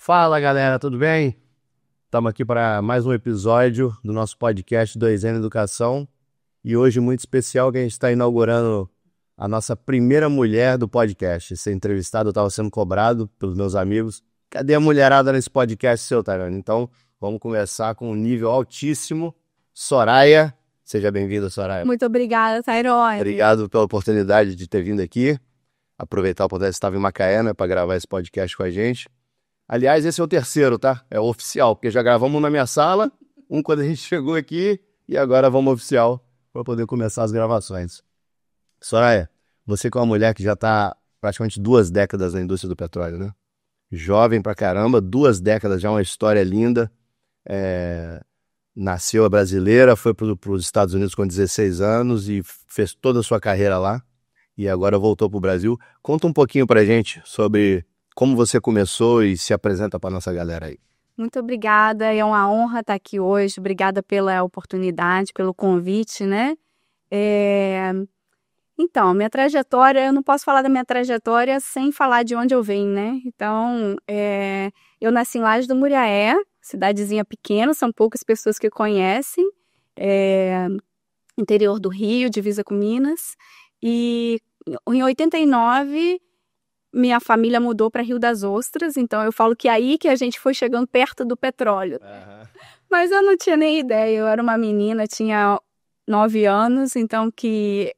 Fala galera, tudo bem? Estamos aqui para mais um episódio do nosso podcast 2N Educação e hoje muito especial que a gente está inaugurando a nossa primeira mulher do podcast. Ser entrevistado, eu estava sendo cobrado pelos meus amigos. Cadê a mulherada nesse podcast seu, Tairone? Então vamos começar com um nível altíssimo. Soraya, seja bem-vinda, Soraya. Muito obrigada, Tairone. Obrigado pela oportunidade de ter vindo aqui. Aproveitar a oportunidade de estar em Macaé, né, para gravar esse podcast com a gente. Aliás, esse é o terceiro, tá? É o oficial, porque já gravamos um na minha sala, um quando a gente chegou aqui, e agora vamos oficial para poder começar as gravações. Soraya, você que é uma mulher que já está praticamente 2 décadas na indústria do petróleo, né? Jovem pra caramba, 2 décadas, já uma história linda. Nasceu brasileira, foi para os Estados Unidos com 16 anos e fez toda a sua carreira lá. E agora voltou para o Brasil. Conta um pouquinho pra gente sobre como você começou e se apresenta para nossa galera aí. Muito obrigada, é uma honra estar aqui hoje. Obrigada pela oportunidade, pelo convite, né? Então, minha trajetória, eu não posso falar da minha trajetória sem falar de onde eu venho, né? Então, eu nasci em Laje do Muriaé, cidadezinha pequena, são poucas pessoas que conhecem, interior do Rio, divisa com Minas. E em 89, minha família mudou para Rio das Ostras, então eu falo que é aí que a gente foi chegando perto do petróleo. Uhum. Mas eu não tinha nem ideia, eu era uma menina, tinha 9 anos, então que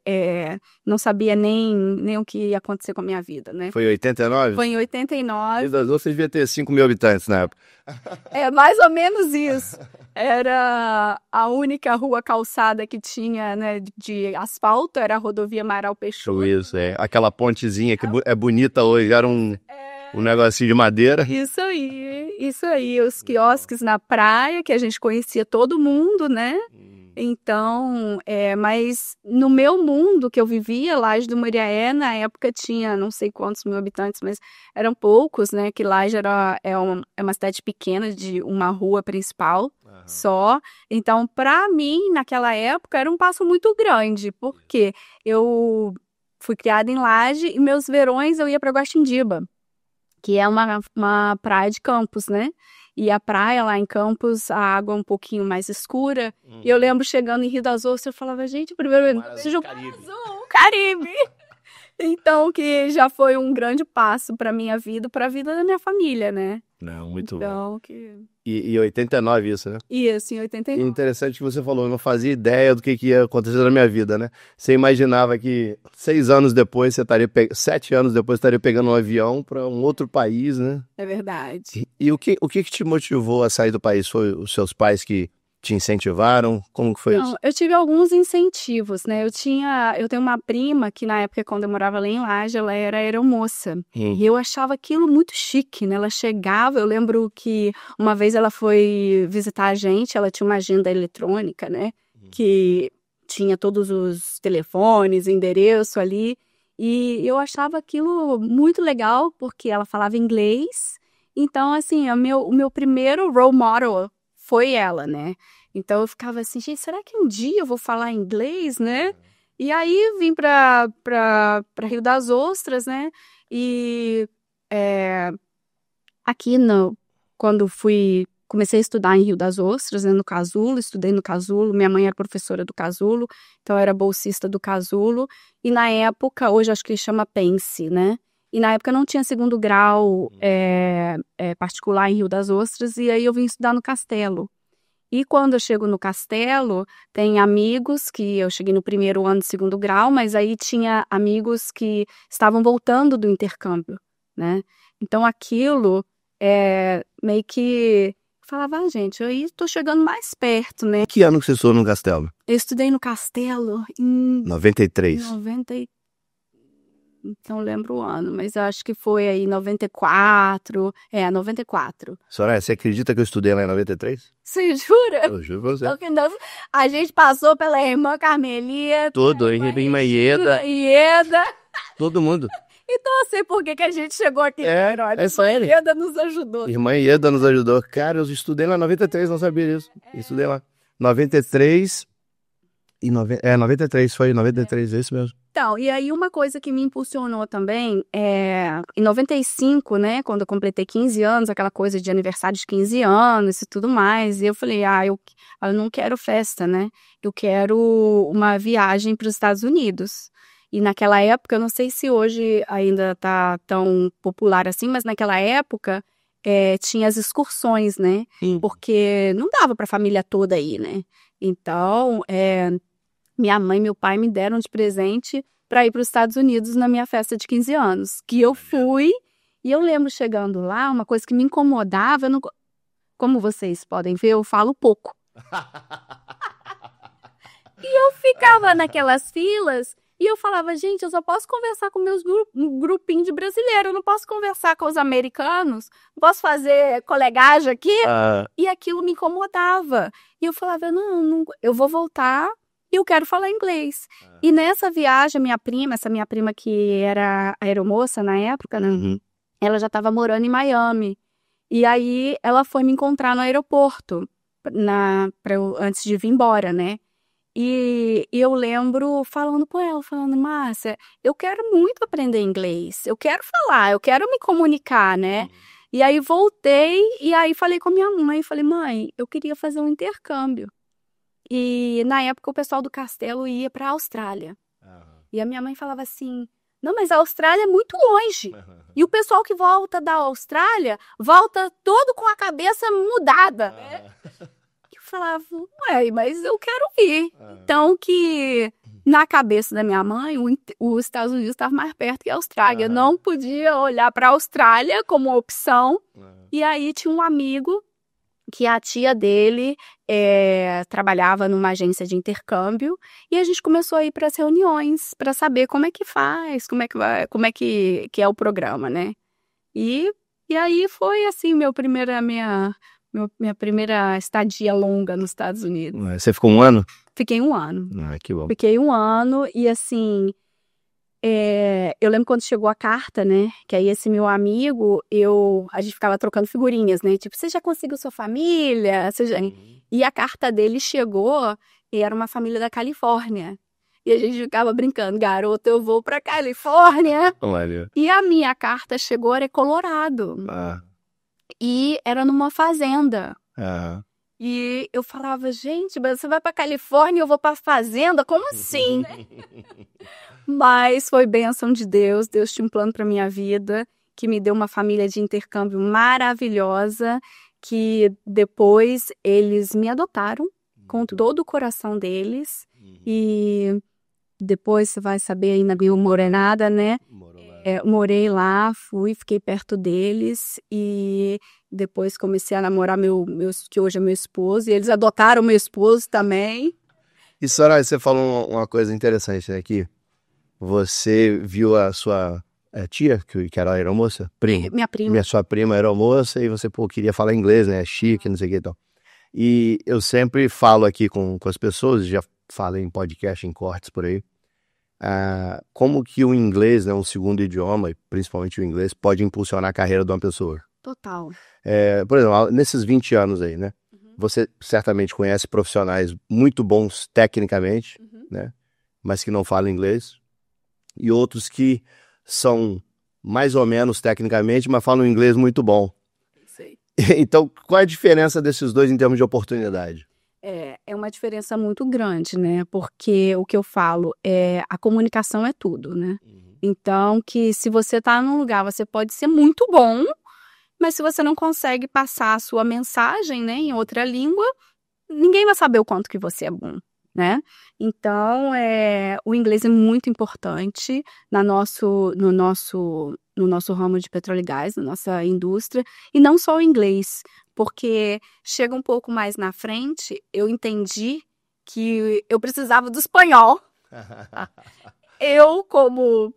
não sabia nem o que ia acontecer com a minha vida, né? Foi em 89? Foi em 89. Rio das Ostras devia ter 5 mil habitantes na época. É mais ou menos isso. Era a única rua calçada que tinha, né, de asfalto, era a rodovia Amaral Peixoto. Isso, aquela pontezinha que é bonita hoje, era um negocinho de madeira. Isso aí, os quiosques na praia, que a gente conhecia todo mundo, né? Então, mas no meu mundo que eu vivia, Laje do Muriaé, na época tinha não sei quantos mil habitantes, mas eram poucos, né? Que Laje é uma cidade pequena, de uma rua principal só. Então, para mim, naquela época, era um passo muito grande, porque eu fui criada em Laje e meus verões eu ia para Guaxindiba, que é uma praia de Campos, né? E a praia lá em Campos, a água é um pouquinho mais escura. E eu lembro chegando em Rio das Ostras, eu falava, gente, primeiro seja o Caribe. Então, que já foi um grande passo para minha vida, para a vida da minha família, né? Não, muito então, bom. Que... E 89 isso, né? Isso, em 89. E interessante que você falou, eu não fazia ideia do que ia acontecer na minha vida, né? Você imaginava que 6 anos depois, 7 anos depois, estaria pegando um avião para um outro país, né? É verdade. E o que te motivou a sair do país? Foi os seus pais que te incentivaram? Como que foi isso? Eu tive alguns incentivos, né? Eu tenho uma prima que na época, quando eu morava lá em Laje, ela era aeromoça. E eu achava aquilo muito chique, né? Ela chegava, eu lembro que uma vez ela foi visitar a gente, ela tinha uma agenda eletrônica, né? Que tinha todos os telefones, endereço ali. E eu achava aquilo muito legal, porque ela falava inglês. Então, assim, o meu primeiro role model foi ela, né? Então eu ficava assim, gente, será que um dia eu vou falar inglês, né? E aí vim para Rio das Ostras, né? E quando comecei a estudar em Rio das Ostras, né, no Casulo, estudei no Casulo, minha mãe era professora do Casulo, então eu era bolsista do Casulo, e na época, hoje acho que chama Pense, né? E na época não tinha segundo grau particular em Rio das Ostras, e aí eu vim estudar no Castelo. E quando eu chego no Castelo, tem amigos que eu cheguei no primeiro ano de segundo grau, mas aí tinha amigos que estavam voltando do intercâmbio, né? Então aquilo meio que falava, gente, eu aí tô chegando mais perto, né? Que ano que você estudou no Castelo? Eu estudei no Castelo em 93. Não lembro o ano, mas eu acho que foi aí 94. 94. Soraya, você acredita que eu estudei lá em 93? Você jura? Eu juro pra você. A gente passou pela irmã Carmelita. Todo, irmã Ieda. Todo mundo. Então eu sei por que a gente chegou aqui. Essa Irmã Ieda nos ajudou. Irmã Ieda nos ajudou. Cara, eu estudei lá em 93, não sabia disso. Estudei lá. 93 e 93, foi 93, é isso mesmo. Então, e aí uma coisa que me impulsionou também, em 95, né, quando eu completei 15 anos, aquela coisa de aniversário de 15 anos e tudo mais, e eu falei, eu não quero festa, né, eu quero uma viagem para os Estados Unidos. E naquela época, eu não sei se hoje ainda tá tão popular assim, mas naquela época tinha as excursões, né, porque não dava para a família toda ir, né, então, minha mãe e meu pai me deram de presente para ir para os Estados Unidos na minha festa de 15 anos, que eu fui, e eu lembro chegando lá, uma coisa que me incomodava, como vocês podem ver, eu falo pouco. E eu ficava naquelas filas, e eu falava, gente, eu só posso conversar com meus grupinhos de brasileiro, eu não posso conversar com os americanos, não posso fazer colegagem aqui, e aquilo me incomodava. E eu falava, não, eu vou voltar, e eu quero falar inglês. E nessa viagem, essa minha prima que era aeromoça na época, né? Ela já estava morando em Miami. E aí ela foi me encontrar no aeroporto, antes de vir embora, né? E eu lembro falando com ela, Márcia, eu quero muito aprender inglês, eu quero falar, eu quero me comunicar, né? E aí voltei, e aí falei com a minha mãe, mãe, eu queria fazer um intercâmbio. E na época o pessoal do castelo ia para a Austrália. E a minha mãe falava assim, não, mas a Austrália é muito longe. E o pessoal que volta da Austrália, volta todo com a cabeça mudada, né? Eu falava, mas eu quero ir. Então que na cabeça da minha mãe, os Estados Unidos estava mais perto que a Austrália. Eu não podia olhar para a Austrália como opção. E aí tinha um amigo que a tia dele trabalhava numa agência de intercâmbio, e a gente começou a ir para as reuniões para saber como é que faz, como é que é o programa, né? E aí foi assim minha primeira estadia longa nos Estados Unidos. Você ficou 1 ano? Fiquei 1 ano. Que bom. Fiquei 1 ano e assim, eu lembro quando chegou a carta, né? Que aí esse meu amigo, a gente ficava trocando figurinhas, né? Tipo, você já conseguiu sua família? E a carta dele chegou e era uma família da Califórnia. E a gente ficava brincando, garoto, eu vou pra Califórnia. Olha. E a minha carta chegou, era Colorado. E era numa fazenda. E eu falava, gente, mas você vai pra Califórnia e eu vou pra fazenda? Como assim? Mas foi bênção de Deus. Deus tinha um plano pra minha vida, que me deu uma família de intercâmbio maravilhosa, que depois eles me adotaram com todo o coração deles. E depois você vai saber aí na Morenada, né? Morei lá, fiquei perto deles e depois comecei a namorar que hoje é meu esposo, e eles adotaram meu esposo também. E Soraya, você falou uma coisa interessante, né, que você viu a sua tia, que era aeromoça? Minha prima. Sua prima aeromoça, e você queria falar inglês, né, chique, não sei o que e tal. E eu sempre falo aqui com as pessoas, já falei em podcast, em cortes por aí, como que o inglês, né, um segundo idioma, e principalmente o inglês, pode impulsionar a carreira de uma pessoa. Total. Por exemplo, nesses 20 anos aí, né, você certamente conhece profissionais muito bons tecnicamente, né, mas que não falam inglês, e outros que são mais ou menos tecnicamente, mas falam inglês muito bom. Sei. Então, qual é a diferença desses dois em termos de oportunidade? É uma diferença muito grande, né? Porque o que eu falo a comunicação é tudo, né? Então, que se você tá num lugar, você pode ser muito bom, mas se você não consegue passar a sua mensagem, né, em outra língua, ninguém vai saber o quanto que você é bom, né? Então, o inglês é muito importante no nosso ramo de petróleo e gás, na nossa indústria, e não só o inglês, porque chega um pouco mais na frente, eu entendi que eu precisava do espanhol. Eu, como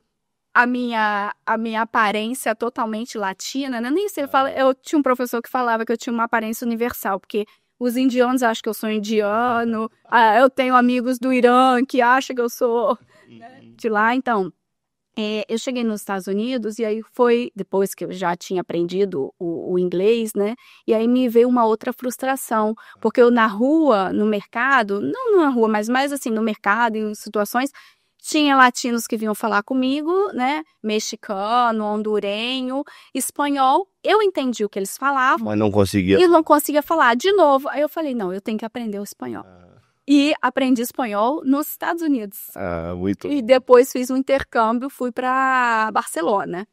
a minha aparência totalmente latina, né? Nem sei, eu tinha um professor que falava que eu tinha uma aparência universal, porque os indianos acham que eu sou indiano, eu tenho amigos do Irã que acham que eu sou de lá, então... eu cheguei nos Estados Unidos e aí foi depois que eu já tinha aprendido o inglês, né? E aí me veio uma outra frustração, porque eu na rua, no mercado, não na rua, mas mais assim, no mercado, em situações, Tinha latinos que vinham falar comigo, né? Mexicano, hondurenho, espanhol. Eu entendi o que eles falavam. Mas não conseguia. E não conseguia falar de novo. Aí eu falei, não, eu tenho que aprender o espanhol. E aprendi espanhol nos Estados Unidos. Muito. E depois fiz um intercâmbio, fui para Barcelona.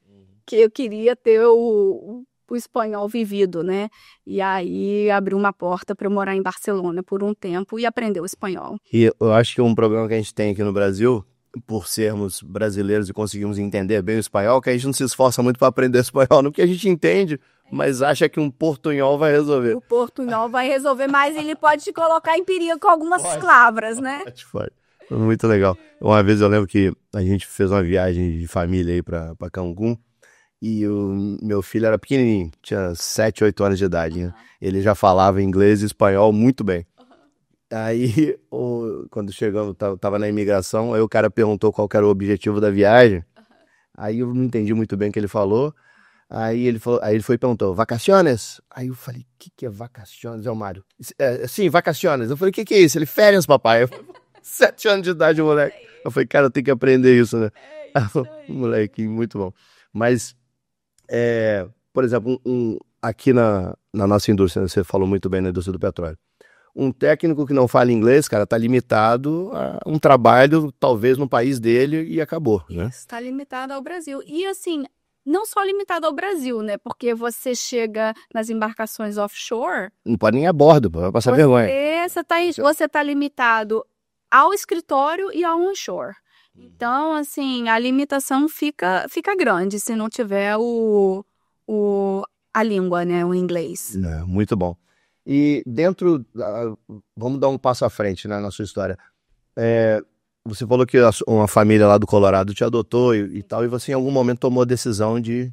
Que eu queria ter o espanhol vivido, né? E aí abriu uma porta para eu morar em Barcelona por um tempo e aprender o espanhol. E eu acho que um problema que a gente tem aqui no Brasil, por sermos brasileiros e conseguimos entender bem o espanhol, que a gente não se esforça muito para aprender espanhol, não porque a gente entende, mas acha que um portunhol vai resolver. O portunhol vai resolver, mas ele pode te colocar em perigo com algumas palavras, né? Pode. Muito legal. Uma vez eu lembro que a gente fez uma viagem de família aí para Cancún. E o meu filho era pequenininho, tinha 7, 8 anos de idade, né? Ele já falava inglês e espanhol muito bem. Aí, quando chegamos, tava na imigração, aí o cara perguntou qual que era o objetivo da viagem. Aí eu não entendi muito bem o que ele falou. Aí ele foi e perguntou, vacaciones? Aí eu falei, o que é vacaciones, Mário? Sim, vacaciones. Eu falei, o que é isso? Ele, férias, papai. 7 anos de idade, moleque. Eu falei, cara, eu tenho que aprender isso, né? Moleque, muito bom. Mas... por exemplo, aqui na nossa indústria, você falou muito bem na indústria do petróleo, um técnico que não fala inglês, cara, tá limitado a um trabalho, talvez, no país dele e acabou, né? Está limitado ao Brasil. E assim, não só limitado ao Brasil, né? Porque você chega nas embarcações offshore... Não pode nem ir a bordo, vai passar vergonha. Você tá limitado ao escritório e ao onshore. Então, assim, a limitação fica grande se não tiver a língua, né, o inglês. Muito bom. E vamos dar um passo à frente, né, na sua história. Você falou que uma família lá do Colorado te adotou e tal, e você em algum momento tomou a decisão de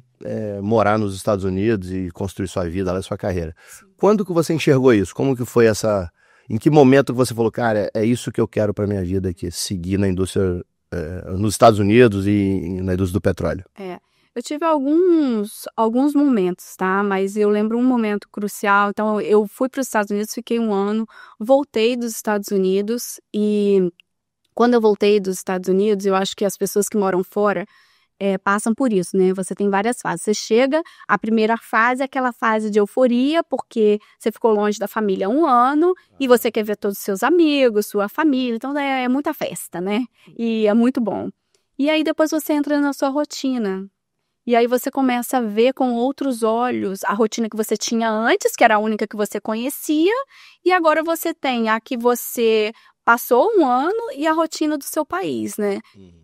morar nos Estados Unidos e construir sua vida lá, sua carreira. Sim. Quando que você enxergou isso? Como que foi em que momento que você falou, cara, é isso que eu quero pra minha vida aqui, seguir na indústria... nos Estados Unidos e na indústria do petróleo? Eu tive alguns momentos, tá? Mas eu lembro um momento crucial. Então, eu fui para os Estados Unidos, fiquei 1 ano, voltei dos Estados Unidos e quando eu voltei dos Estados Unidos, eu acho que as pessoas que moram fora passam por isso, né? Você tem várias fases. Você chega, a primeira fase é aquela fase de euforia, porque você ficou longe da família 1 ano e você quer ver todos os seus amigos, sua família, então é muita festa, né? E é muito bom. E aí depois você entra na sua rotina. E aí você começa a ver com outros olhos a rotina que você tinha antes, que era a única que você conhecia, e agora você tem a que você passou 1 ano e a rotina do seu país, né?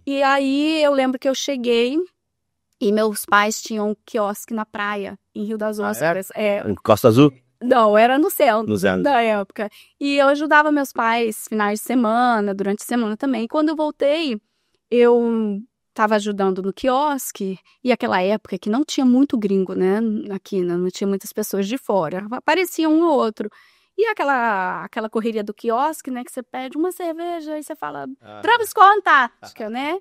E aí eu lembro que eu cheguei e meus pais tinham um quiosque na praia, em Rio das Ostras. Em Costa Azul? Não, era no centro No centro da época. E eu ajudava meus pais finais de semana, durante a semana também. E quando eu voltei, eu estava ajudando no quiosque, e aquela época que não tinha muito gringo, né? Aqui não tinha muitas pessoas de fora, aparecia um ou outro. E aquela correria do quiosque, né, que você pede uma cerveja e você fala, Travis Contact, né?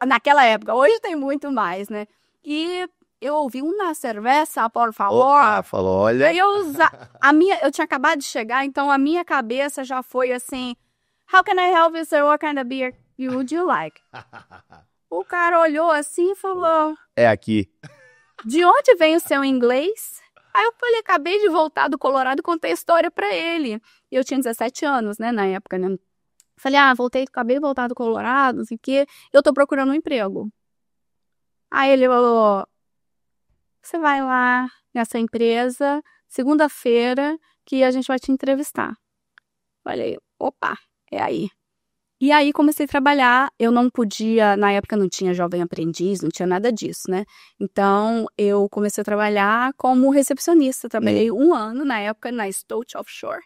Naquela época, hoje tem muito mais, né? E eu ouvi uma cerveja, por favor. Falou, olha. Aí eu tinha acabado de chegar, então a minha cabeça já foi assim, how can I help you, sir? What kind of beer would you like? O cara olhou assim e falou, é aqui. De onde vem o seu inglês? Aí eu falei, acabei de voltar do Colorado, contei a história pra ele. E eu tinha 17 anos, né, na época, né? Falei, acabei de voltar do Colorado, não sei o quê. Eu tô procurando um emprego. Aí ele falou, você vai lá nessa empresa, segunda-feira, que a gente vai te entrevistar. Falei, opa, é aí. E aí comecei a trabalhar, eu não podia, na época não tinha jovem aprendiz, não tinha nada disso, né? Então eu comecei a trabalhar como recepcionista, trabalhei 1 ano na época na Stout Offshore.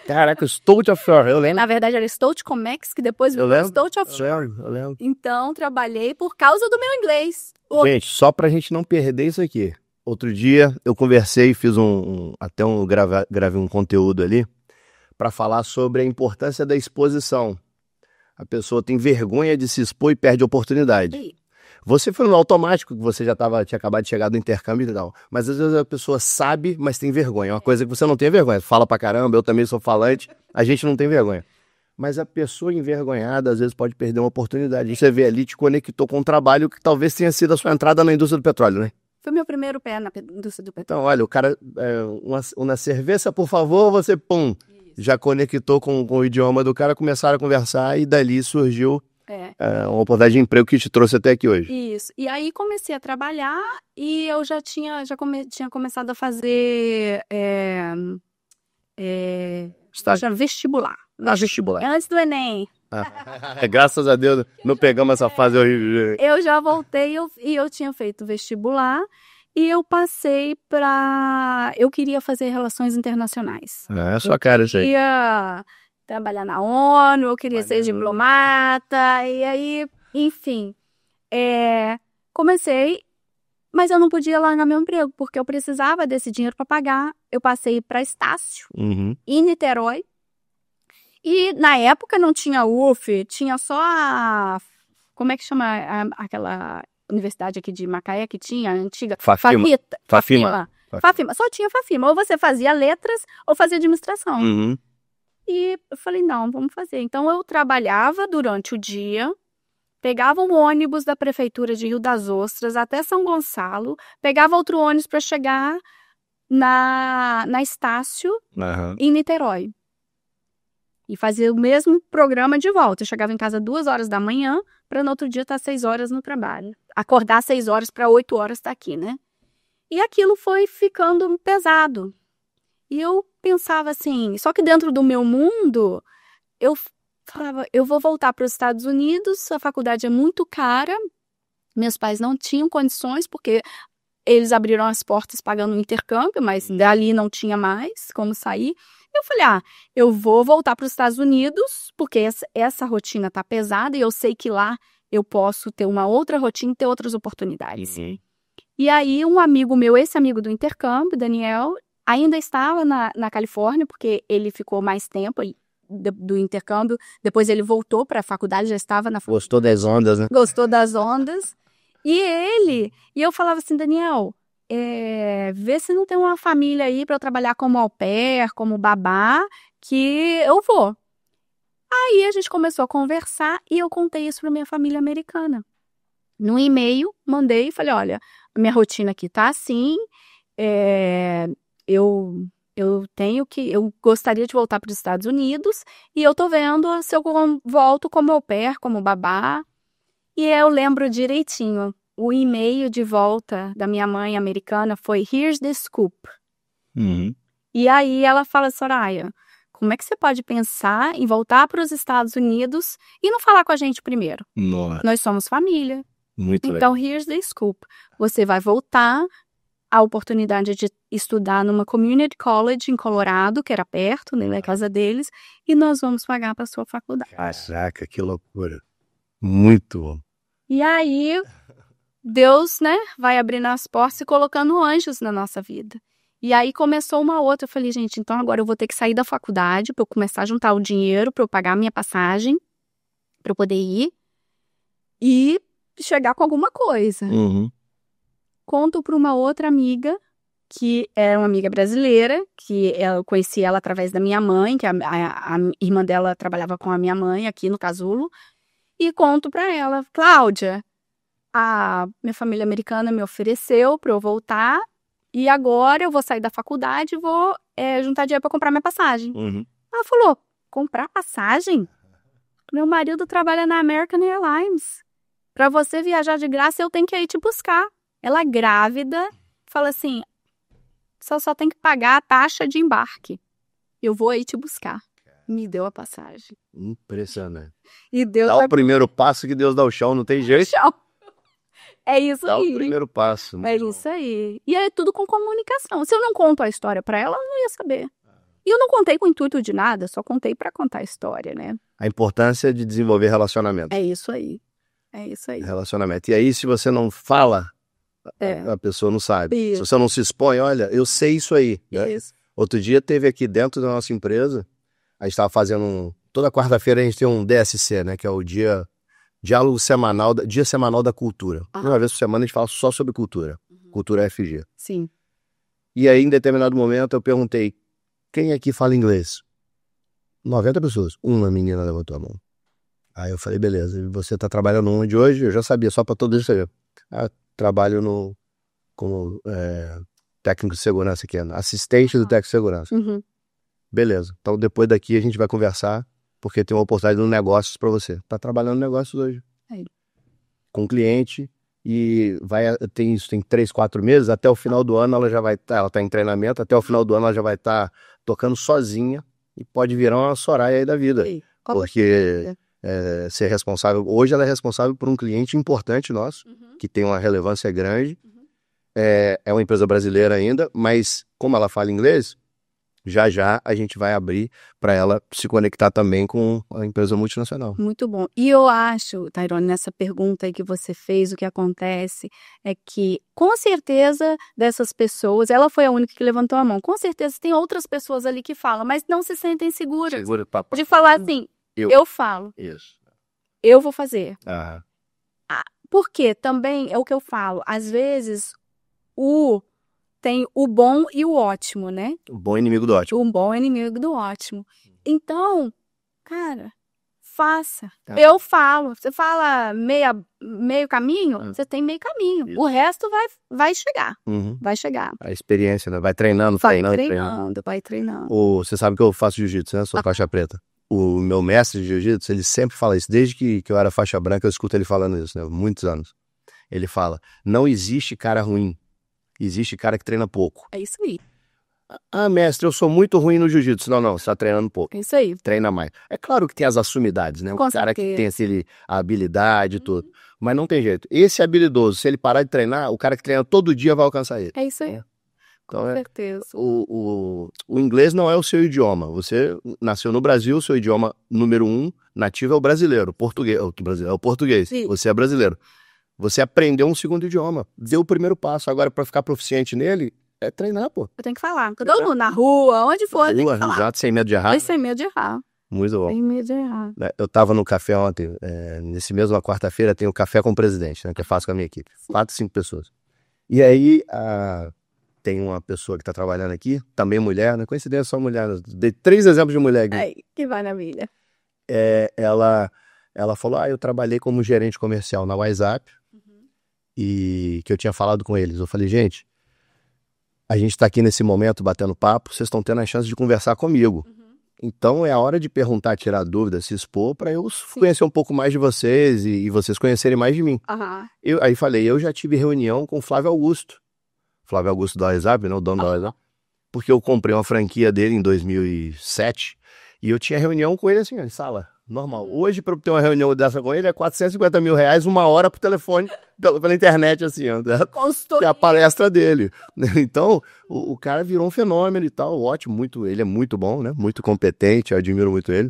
Caraca, Stout Offshore, eu lembro. Na verdade era Stout Comex, que depois virou Stout Offshore. Eu lembro. Então trabalhei por causa do meu inglês. Gente, só pra gente não perder isso aqui. Outro dia eu conversei, fiz gravei um conteúdo ali pra falar sobre a importância da exposição. A pessoa tem vergonha de se expor e perde a oportunidade. Sim. Você foi no automático, que você tinha acabado de chegar do intercâmbio e tal. Mas às vezes a pessoa sabe, mas tem vergonha. É uma coisa que você não tem vergonha. Fala pra caramba, eu também sou falante, a gente não tem vergonha. Mas a pessoa envergonhada, às vezes, pode perder uma oportunidade. Você vê ali, te conectou com um trabalho que talvez tenha sido a sua entrada na indústria do petróleo, né? Foi meu primeiro pé na indústria do petróleo. Então, olha, o cara, uma cerveja, por favor, você, pum, já conectou com o idioma do cara, começaram a conversar e dali surgiu uma oportunidade de emprego que te trouxe até aqui hoje. Isso. E aí comecei a trabalhar e eu já tinha começado a fazer vestibular. Vestibular. Antes do Enem. Graças a Deus, não pegamos essa fase horrível. Eu já voltei e eu tinha feito vestibular e eu passei eu queria fazer relações internacionais. É a sua cara isso aí. Eu queria trabalhar na ONU, eu queria ser diplomata, e aí, enfim, comecei, mas eu não podia largar meu emprego, porque eu precisava desse dinheiro para pagar. Eu passei para Estácio, em Niterói, e na época não tinha UF, tinha só como é que chama aquela universidade aqui de Macaé que tinha, a antiga? Fafima. Só tinha Fafima, ou você fazia letras ou fazia administração. E eu falei, não, vamos fazer. Então eu trabalhava durante o dia, pegava um ônibus da prefeitura de Rio das Ostras até São Gonçalo, pegava outro ônibus para chegar na Estácio, em Niterói. E fazia o mesmo programa de volta. Eu chegava em casa 2h da manhã, para no outro dia estar 6 horas no trabalho. Acordar 6 horas para 8 horas estar aqui, né? E aquilo foi ficando pesado. E eu pensava assim, só que dentro do meu mundo, eu falava, eu vou voltar para os Estados Unidos, a faculdade é muito cara, meus pais não tinham condições, porque eles abriram as portas pagando um intercâmbio, mas dali não tinha mais como sair. Eu falei, eu vou voltar para os Estados Unidos, porque essa rotina tá pesada e eu sei que lá eu posso ter uma outra rotina e ter outras oportunidades. E aí um amigo meu, esse amigo do intercâmbio, Daniel, ainda estava na Califórnia, porque ele ficou mais tempo do intercâmbio, depois ele voltou para a faculdade, já estava na faculdade. Gostou das ondas, né? Gostou das ondas. E eu falava assim, Daniel, vê se não tem uma família aí para eu trabalhar como au pair, como babá, que eu vou. Aí a gente começou a conversar e eu contei isso para minha família americana. No e-mail, mandei e falei, olha, a minha rotina aqui tá assim, eu gostaria de voltar para os Estados Unidos e eu tô vendo se eu volto como au pair, como babá. E eu lembro direitinho, o e-mail de volta da minha mãe americana foi Here's the scoop. E aí ela fala, Soraya, como é que você pode pensar em voltar para os Estados Unidos e não falar com a gente primeiro? Nossa. Nós somos família. Muito então, here's the scoop. Você vai voltar, a oportunidade de estudar numa community college em Colorado, que era perto, né, na casa deles, e nós vamos pagar para sua faculdade. Caraca, que loucura. Muito bom. E aí, Deus, né, vai abrindo as portas e colocando anjos na nossa vida. E aí começou uma outra. Eu falei, gente, então agora eu vou ter que sair da faculdade para eu começar a juntar o dinheiro para eu pagar a minha passagem, para eu poder ir e chegar com alguma coisa. Conto para uma outra amiga, que é uma amiga brasileira, que eu conheci ela através da minha mãe, que a irmã dela trabalhava com a minha mãe aqui no Casulo, e conto para ela, Cláudia, a minha família americana me ofereceu para eu voltar, e agora eu vou sair da faculdade e vou juntar dinheiro para comprar minha passagem. Ela falou, comprar passagem? Meu marido trabalha na American Airlines. Para você viajar de graça, eu tenho que ir te buscar. Ela grávida, fala assim, você só tem que pagar a taxa de embarque. Eu vou aí te buscar. Me deu a passagem. Impressionante. E Deus dá o primeiro passo que Deus dá o chão, não tem jeito? É isso dá aí. Dá o primeiro passo. É isso aí. E é tudo com comunicação. Se eu não conto a história para ela, ela não ia saber. E eu não contei com o intuito de nada, só contei para contar a história, né? A importância de desenvolver relacionamento. É isso aí. É isso aí. Relacionamento. E aí, se você não fala, a pessoa não sabe. Isso. Se você não se expõe, olha, eu sei isso aí. Né? Isso. Outro dia teve aqui dentro da nossa empresa, a gente estava fazendo toda quarta-feira a gente tem um DSC, né? Que é o Diálogo Semanal, Dia Semanal da Cultura. Uma vez por semana a gente fala só sobre cultura. Cultura FG. Sim. E aí, em determinado momento, eu perguntei, quem aqui fala inglês? 90 pessoas. Uma menina levantou a mão. Aí eu falei, beleza, e você tá trabalhando onde hoje? Eu já sabia, só pra todo isso saber. Trabalho como técnico de segurança aqui, assistente do técnico de segurança. Uhum. Beleza, então depois daqui a gente vai conversar, porque tem uma oportunidade no negócios pra você. Tá trabalhando no negócios hoje. Aí. Com cliente, e tem 3, 4 meses, até o final do ano ela já vai estar, ela tá em treinamento, até o final do ano ela já vai estar tocando sozinha, e pode virar uma Soraya aí da vida. Aí. Porque ser responsável, hoje ela é responsável por um cliente importante nosso, que tem uma relevância grande, é uma empresa brasileira ainda, mas como ela fala inglês, já a gente vai abrir para ela se conectar também com a empresa multinacional. Muito bom. E eu acho, Tairone, nessa pergunta aí que você fez, o que acontece é que, com certeza, dessas pessoas, ela foi a única que levantou a mão, com certeza tem outras pessoas ali que falam, mas não se sentem seguras Segura, papai. de falar assim, eu falo, Isso. eu vou fazer. Aham. Porque também é o que eu falo, às vezes tem o bom e o ótimo, né? O bom inimigo do ótimo. Um bom inimigo do ótimo. Então, cara, faça. Tá. Eu falo. Você fala meio caminho, você tem meio caminho. Isso. O resto vai chegar. Uhum. Vai chegar. A experiência, né? Vai treinando, Vai treinando. vai treinando. Você sabe que eu faço jiu-jitsu, né? Sou faixa preta. O meu mestre de jiu-jitsu, ele sempre fala isso. Desde que eu era faixa branca, eu escuto ele falando isso, né? Muitos anos. Ele fala, não existe cara ruim. Existe cara que treina pouco. É isso aí. Mestre, eu sou muito ruim no jiu-jitsu. Não, você tá treinando pouco. É isso aí. Treina mais. É claro que tem as assumidades, né? O Com cara certeza. que tem a habilidade e tudo. Mas não tem jeito. Esse habilidoso, se ele parar de treinar, o cara que treina todo dia vai alcançar ele. É isso aí. Então, Com certeza. o inglês não é o seu idioma. Você nasceu no Brasil, o seu idioma número 1 nativo é o brasileiro. É o português. Sim. Você é brasileiro. Você aprendeu um segundo idioma. Deu o primeiro passo. Agora, para ficar proficiente nele, é treinar, pô. Eu tenho que falar. Todo mundo na rua, onde for, tem que falar. Já sem medo de errar. Mas sem medo de errar. Muito bom. Sem medo de errar. Eu tava no café ontem, nesse mesmo, na quarta-feira, tem o café com o presidente, né, que eu faço com a minha equipe. 4, 5 pessoas. E aí, tem uma pessoa que tá trabalhando aqui, também mulher, né, coincidência, só mulher. Dei 3 exemplos de mulher aqui. Ai, que maravilha. Ela falou, eu trabalhei como gerente comercial na WhatsApp, e que eu tinha falado com eles. Eu falei, gente, a gente tá aqui nesse momento batendo papo, vocês estão tendo a chance de conversar comigo. Então é a hora de perguntar, tirar dúvidas, se expor, para eu conhecer um pouco mais de vocês e vocês conhecerem mais de mim. Aí falei, eu já tive reunião com o Flávio Augusto. Flávio Augusto da WhatsApp, né, o dono da WhatsApp. Porque eu comprei uma franquia dele em 2007 e eu tinha reunião com ele assim, em sala, normal. Hoje, para ter uma reunião dessa com ele, é 450 mil reais, 1 hora por telefone, pela internet, assim, é a palestra dele. Então, o cara virou um fenômeno e tal, ótimo, ele é muito bom, né? Muito competente, eu admiro muito ele.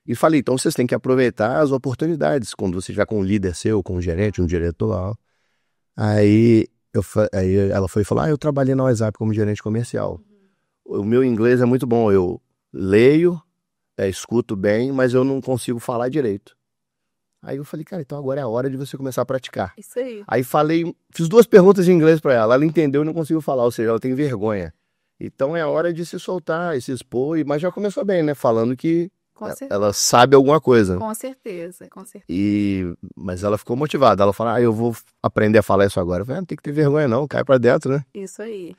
E falei, então vocês têm que aproveitar as oportunidades, quando você estiver com um líder seu, com um gerente, um diretor lá. Aí ela foi falar, eu trabalhei na WhatsApp como gerente comercial. O meu inglês é muito bom, eu leio, escuto bem, mas eu não consigo falar direito. Aí eu falei, cara, então agora é a hora de você começar a praticar. Isso aí. Aí fiz 2 perguntas em inglês pra ela entendeu e não conseguiu falar, ou seja, ela tem vergonha. Então é a hora de se soltar e se expor, mas já começou bem, né, falando que ela sabe alguma coisa. Com certeza, com certeza. Mas ela ficou motivada, ela falou, eu vou aprender a falar isso agora. Eu falei, não tem que ter vergonha não, cai pra dentro, né? Isso aí.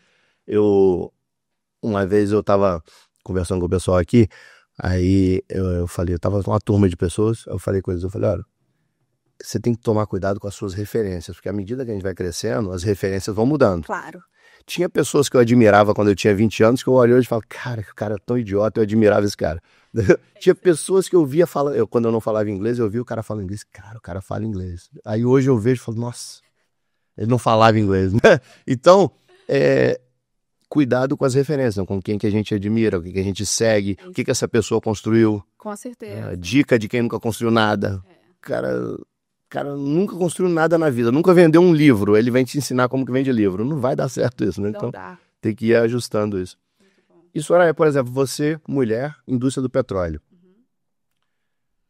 Uma vez eu tava conversando com o pessoal aqui, aí eu falei, eu tava com uma turma de pessoas, eu falei com eles, olha, você tem que tomar cuidado com as suas referências, porque à medida que a gente vai crescendo, as referências vão mudando. Claro. Tinha pessoas que eu admirava quando eu tinha 20 anos, que eu olhei hoje e falo, cara, que cara é tão idiota, eu admirava esse cara. Tinha pessoas que eu via falando, quando eu não falava inglês, eu via o cara falando inglês, cara, o cara fala inglês. Aí hoje eu vejo e falo, nossa, ele não falava inglês, né? Então, cuidado com as referências, com quem que a gente admira, o que a gente segue, o que essa pessoa construiu. Com certeza. Dica de quem nunca construiu nada. Cara nunca construiu nada na vida, nunca vendeu um livro, ele vem te ensinar como que vende livro. Não vai dar certo isso, né? Não então, dá. tem que ir ajustando isso. E, Soraya, por exemplo, você, mulher, indústria do petróleo.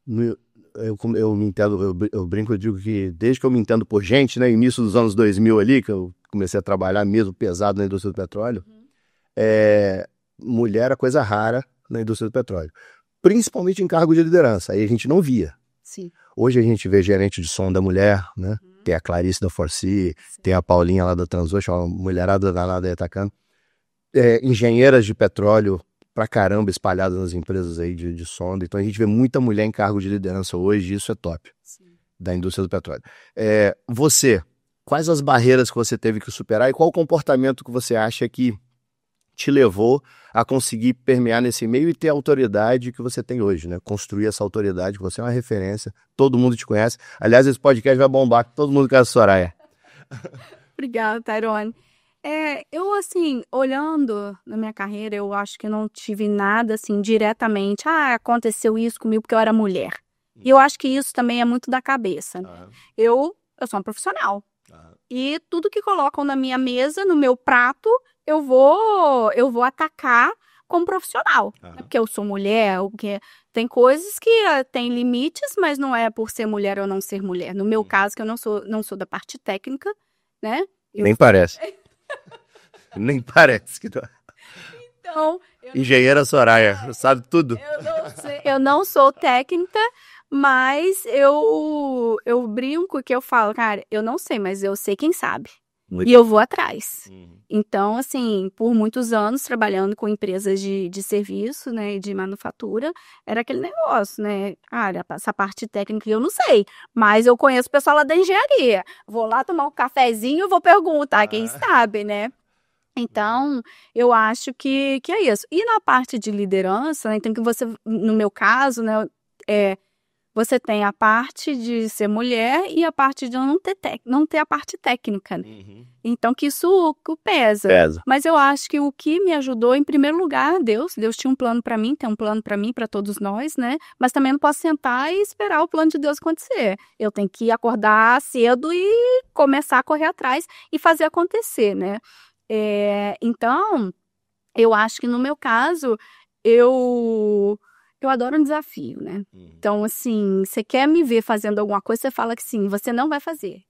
Eu me entendo, eu brinco, eu digo que desde que eu me entendo por gente, né, início dos anos 2000 ali, que eu comecei a trabalhar mesmo pesado na indústria do petróleo, mulher é coisa rara na indústria do petróleo. Principalmente em cargo de liderança. Aí a gente não via. Sim. Hoje a gente vê gerente de som da mulher, né? Tem a Clarice da Forsea, tem a Paulinha lá da Transocean, uma mulherada danada aí atacando. Engenheiras de petróleo pra caramba espalhadas nas empresas aí de sonda. Então a gente vê muita mulher em cargo de liderança hoje, e isso é top. Sim. Da indústria do petróleo. Você, quais as barreiras que você teve que superar e qual o comportamento que você acha que te levou a conseguir permear nesse meio e ter a autoridade que você tem hoje, né? Construir essa autoridade, que você é uma referência, todo mundo te conhece. Aliás, esse podcast vai bombar, todo mundo conhece a Soraya. Obrigada, Tyrone. Eu, assim, olhando na minha carreira, eu acho que não tive nada, assim, diretamente. Aconteceu isso comigo porque eu era mulher. E eu acho que isso também é muito da cabeça. Eu sou uma profissional. E tudo que colocam na minha mesa, no meu prato, eu vou atacar como profissional. Porque eu sou mulher, porque tem coisas que têm limites, mas não é por ser mulher ou não ser mulher. No meu caso, que eu não sou da parte técnica, né? Nem parece. Nem parece que tu... Então, engenheira Soraya, sabe tudo. Eu não sou técnica, mas eu brinco que eu falo, cara, eu não sei, mas eu sei quem sabe. E eu vou atrás. Então, assim, por muitos anos trabalhando com empresas de serviço, né, de manufatura, era aquele negócio, né? Cara, essa parte técnica eu não sei, mas eu conheço o pessoal lá da engenharia. Vou lá tomar um cafezinho e vou perguntar quem sabe, né? Então, eu acho que é isso. E na parte de liderança, né, então que você, no meu caso, né, você tem a parte de ser mulher e a parte de não ter a parte técnica. Né? Então, que isso pesa. Mas eu acho que o que me ajudou, em primeiro lugar, Deus tinha um plano para mim, tem um plano para mim, para todos nós, né? Mas também não posso sentar e esperar o plano de Deus acontecer. Eu tenho que acordar cedo e começar a correr atrás e fazer acontecer, né? Então, eu acho que no meu caso, eu adoro um desafio, né? Então, assim, você quer me ver fazendo alguma coisa, você fala que sim, você não vai fazer.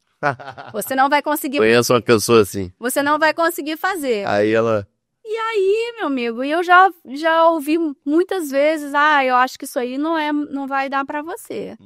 Você não vai conseguir. Conheço uma pessoa assim. Você não vai conseguir fazer. Aí ela... E aí, meu amigo, eu já ouvi muitas vezes, eu acho que isso aí não vai dar pra você.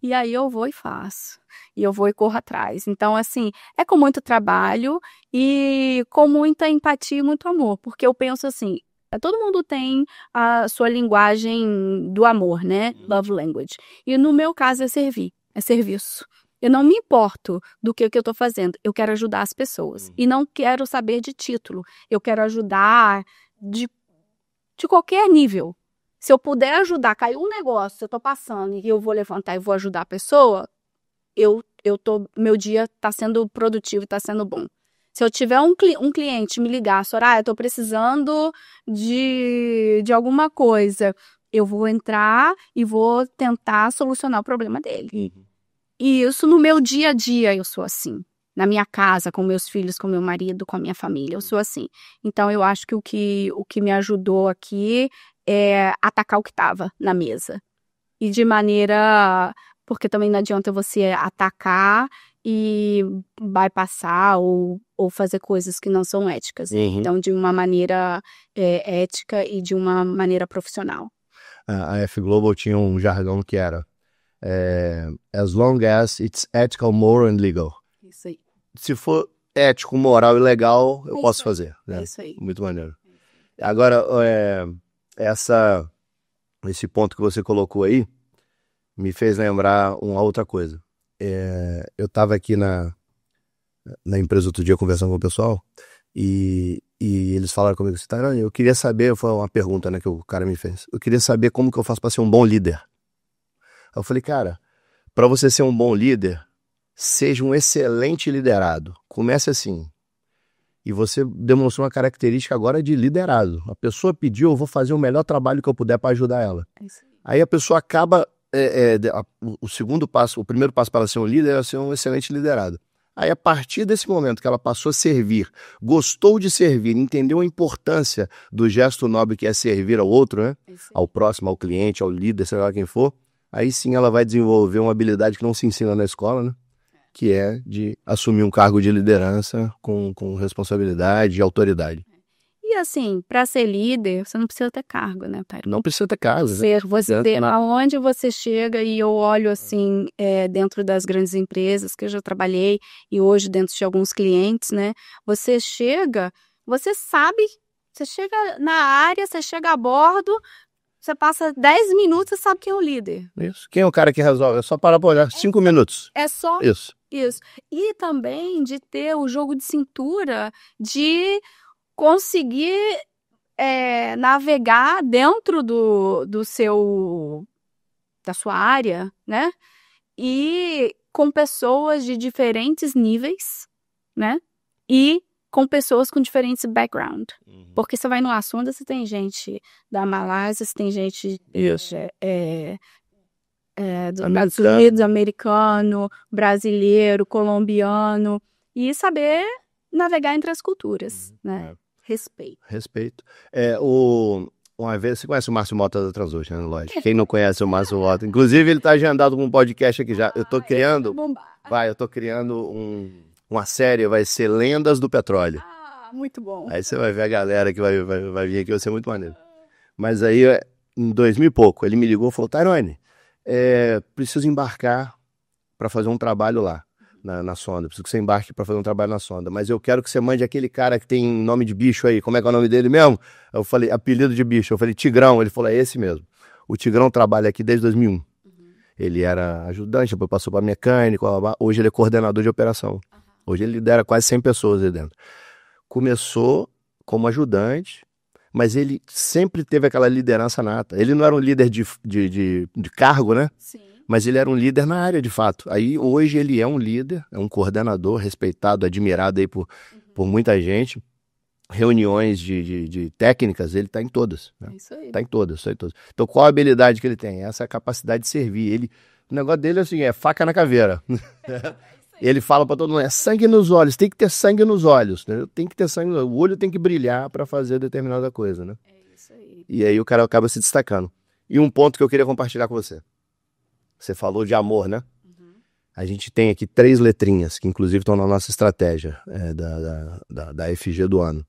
E aí eu vou e faço. E eu vou e corro atrás. Então, assim, é com muito trabalho e com muita empatia e muito amor. Porque eu penso assim, todo mundo tem a sua linguagem do amor, né? Love language. E no meu caso é servir, é serviço. Eu não me importo do que eu estou fazendo. Eu quero ajudar as pessoas. E não quero saber de título. Eu quero ajudar de qualquer nível. Se eu puder ajudar, caiu um negócio, eu estou passando e eu vou levantar e vou ajudar a pessoa, meu dia está sendo produtivo e está sendo bom. Se eu tiver um cliente me ligar, Soraya, eu estou precisando de alguma coisa, eu vou entrar e vou tentar solucionar o problema dele. E isso no meu dia a dia eu sou assim. Na minha casa, com meus filhos, com meu marido, com a minha família, eu sou assim. Então eu acho que o que me ajudou aqui é atacar o que estava na mesa. E de maneira... Porque também não adianta você atacar e bypassar ou fazer coisas que não são éticas. Então, de uma maneira ética e de uma maneira profissional. A F Global tinha um jargão que era as long as it's ethical, moral and legal. Isso aí. Se for ético, moral e legal, eu posso fazer. Né? É isso aí. Muito maneiro. Agora, esse ponto que você colocou aí me fez lembrar uma outra coisa. Eu estava aqui na empresa outro dia conversando com o pessoal e eles falaram comigo assim, Tyrone, eu queria saber, foi uma pergunta, né, que o cara me fez. Eu queria saber como que eu faço para ser um bom líder. Eu falei, cara, para você ser um bom líder, seja um excelente liderado. Comece assim. E você demonstrou uma característica agora de liderado. A pessoa pediu, eu vou fazer o melhor trabalho que eu puder para ajudar ela. Aí a pessoa acaba... o segundo passo, o primeiro passo para ela ser um líder é ser um excelente liderado. Aí a partir desse momento que ela passou a servir, gostou de servir, entendeu a importância do gesto nobre que é servir ao outro, né? Ao próximo, ao cliente, ao líder, sei lá quem for, aí sim ela vai desenvolver uma habilidade que não se ensina na escola, né? Que é de assumir um cargo de liderança com responsabilidade e autoridade. E assim, para ser líder, você não precisa ter cargo, né, Tairone? Não precisa ter cargo. Aonde você chega, e eu olho assim, dentro das grandes empresas que eu já trabalhei, e hoje dentro de alguns clientes, né? Você chega, você sabe, você chega na área, você chega a bordo, você passa 10 minutos e sabe quem é o líder. Isso. Quem é o cara que resolve? É só parar para olhar 5 minutos. É só isso. E também de ter o jogo de cintura, de conseguir navegar dentro da sua área, né? E com pessoas de diferentes níveis, né? E com pessoas com diferentes background. Porque você vai no Assunda, você tem gente da Malásia, você tem gente dos Estados Unidos, americano, brasileiro, colombiano, e saber navegar entre as culturas, né? Respeito. Uma vez, você conhece o Márcio Mota da Transocean, né? Lógico. Quem não conhece o Márcio Mota? Inclusive, ele está agendado com um podcast aqui já. Eu tô criando uma série, vai ser Lendas do Petróleo. Muito bom. Aí você vai ver a galera que vai vir aqui, vai ser muito maneiro. Mas aí, em 2000 e pouco, ele me ligou e falou, Tairone, preciso embarcar para fazer um trabalho lá, na sonda. Preciso que você embarque para fazer um trabalho na sonda. Mas eu quero que você mande aquele cara que tem nome de bicho aí. Como é que é o nome dele mesmo? Eu falei, apelido de bicho. Eu falei, Tigrão. Ele falou, é esse mesmo. O Tigrão trabalha aqui desde 2001. Ele era ajudante, depois passou para mecânico. Hoje ele é coordenador de operação. Hoje ele lidera quase 100 pessoas aí dentro. Começou como ajudante, mas ele sempre teve aquela liderança nata. Ele não era um líder de cargo, né? Sim. Mas ele era um líder na área, de fato. Aí, hoje, ele é um líder, é um coordenador respeitado, admirado aí por muita gente. Reuniões de técnicas, ele está em todas. Né? É isso aí. Está em todas. Então, qual a habilidade que ele tem? Essa capacidade de servir. O negócio dele é assim, é faca na caveira. Ele fala para todo mundo, é sangue nos olhos, tem que ter sangue nos olhos. Né? Tem que ter sangue nos olhos. O olho tem que brilhar para fazer determinada coisa. Né? É isso aí. E aí o cara acaba se destacando. E um ponto que eu queria compartilhar com você. Você falou de amor, né? A gente tem aqui 3 letrinhas, que inclusive estão na nossa estratégia da FG do ano,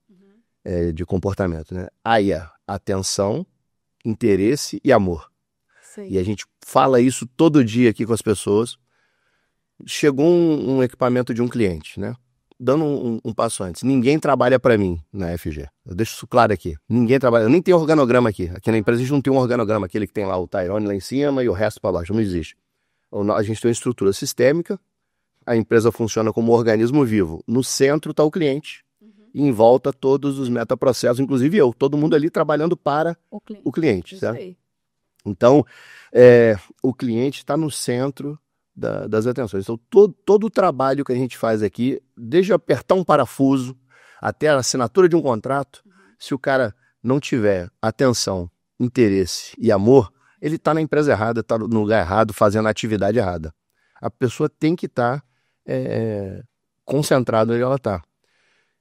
de comportamento, né? AIA, atenção, interesse e amor. Sim. E a gente fala isso todo dia aqui com as pessoas. Chegou um equipamento de um cliente, né? Dando um passo antes. Ninguém trabalha para mim na FG. Eu deixo isso claro aqui. Ninguém trabalha. Eu nem tenho organograma aqui. Aqui na empresa a gente não tem um organograma. Aquele que tem lá o Tairone lá em cima e o resto para baixo. Não existe. A gente tem uma estrutura sistêmica. A empresa funciona como um organismo vivo. No centro está o cliente. E em volta todos os metaprocessos, inclusive eu. Todo mundo ali trabalhando para o cliente. Certo? Então, o cliente está no centro das atenções. Então, todo o trabalho que a gente faz aqui, desde apertar um parafuso até a assinatura de um contrato, se o cara não tiver atenção, interesse e amor, ele está na empresa errada, está no lugar errado, fazendo a atividade errada. A pessoa tem que estar concentrada onde ela está.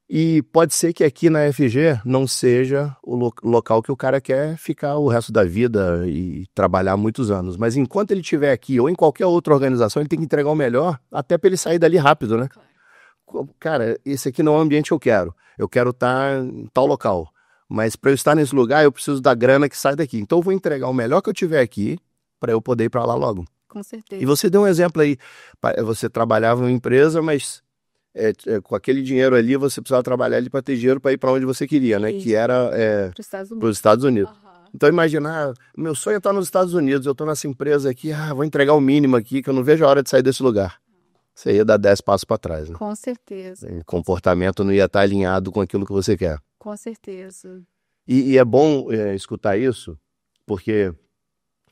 E pode ser que aqui na FG não seja o local que o cara quer ficar o resto da vida e trabalhar muitos anos. Mas enquanto ele estiver aqui ou em qualquer outra organização, ele tem que entregar o melhor até para ele sair dali rápido, né? Cara, esse aqui não é o ambiente que eu quero. Eu quero estar em tal local. Mas para eu estar nesse lugar, eu preciso da grana que sai daqui. Então eu vou entregar o melhor que eu tiver aqui para eu poder ir para lá logo. Com certeza. E você deu um exemplo aí. Você trabalhava em uma empresa, mas... com aquele dinheiro ali, você precisava trabalhar ali para ter dinheiro para ir para onde você queria, né? Isso. Que era para os Estados Unidos. Então, imaginar, meu sonho é estar nos Estados Unidos, eu estou nessa empresa aqui, vou entregar o mínimo aqui, que eu não vejo a hora de sair desse lugar. Você ia dar 10 passos para trás, né? Com certeza. O comportamento não ia estar alinhado com aquilo que você quer. Com certeza. E é bom escutar isso, porque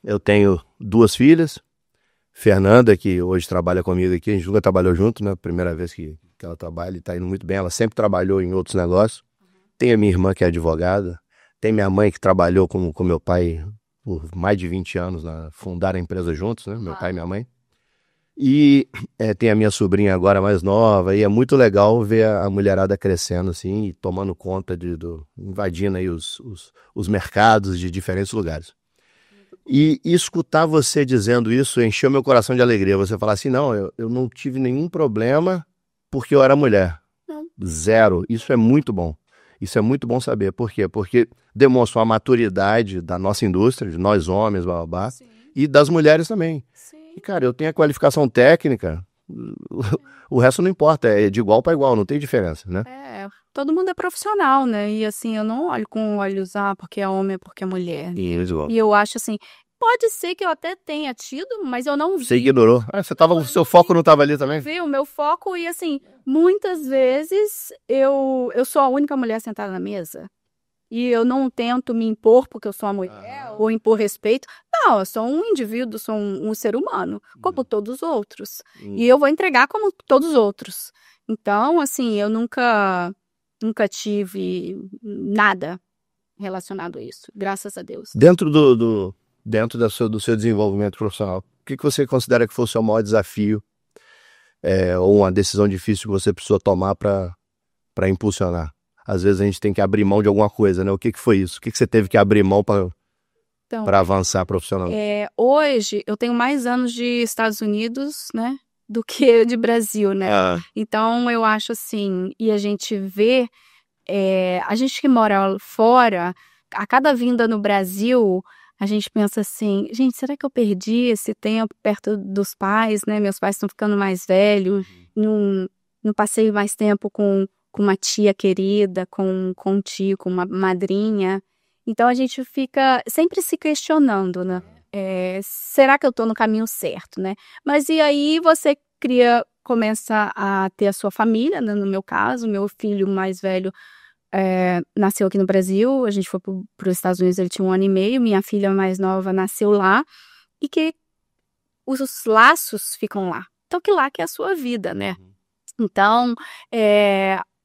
eu tenho 2 filhas, Fernanda, que hoje trabalha comigo aqui, a gente nunca trabalhou junto, né? Primeira vez que ela trabalha e está indo muito bem. Ela sempre trabalhou em outros negócios. Tem a minha irmã, que é advogada. Tem minha mãe, que trabalhou com meu pai por mais de 20 anos, fundaram a empresa juntos, né? Meu pai e minha mãe. E tem a minha sobrinha agora mais nova. E é muito legal ver a mulherada crescendo assim e tomando conta, invadindo aí os mercados de diferentes lugares. E escutar você dizendo isso encheu meu coração de alegria. Você falar assim, não, eu não tive nenhum problema porque eu era mulher. Não. 0. Isso é muito bom. Isso é muito bom saber. Por quê? Porque demonstra a maturidade da nossa indústria, de nós homens, blá, blá, blá, e das mulheres também. Sim. E, cara, eu tenho a qualificação técnica, o resto não importa, é de igual para igual, não tem diferença, né? Todo mundo é profissional, né? E assim, eu não olho com olhos, porque é homem, porque é mulher. E eu acho assim, pode ser que eu até tenha tido, mas eu não vi. Você ignorou. O seu foco não estava ali também? Vi o meu foco e assim, muitas vezes eu sou a única mulher sentada na mesa. E eu não tento me impor porque eu sou uma mulher ou impor respeito. Não, eu sou um indivíduo, sou um ser humano, como todos os outros. E eu vou entregar como todos os outros. Então, assim, eu nunca tive nada relacionado a isso, graças a Deus. Dentro do seu desenvolvimento profissional, o que você considera que foi o seu maior desafio ou uma decisão difícil que você precisou tomar para impulsionar? Às vezes a gente tem que abrir mão de alguma coisa, né? O que foi isso? O que você teve que abrir mão para avançar profissionalmente? Hoje eu tenho mais anos de Estados Unidos, né, do que de Brasil, né? Então eu acho assim, e a gente vê, a gente que mora fora, a cada vinda no Brasil, a gente pensa assim, gente, será que eu perdi esse tempo perto dos pais, né? Meus pais estão ficando mais velhos, não passei mais tempo com uma tia querida, com um tio, com uma madrinha. Então a gente fica sempre se questionando, né? Será que eu estou no caminho certo, né? Mas e aí você começa a ter a sua família, né? No meu caso, meu filho mais velho nasceu aqui no Brasil, a gente foi para os Estados Unidos, ele tinha 1 ano e meio, minha filha mais nova nasceu lá, e que os laços ficam lá. Então que lá que é a sua vida, né? Então,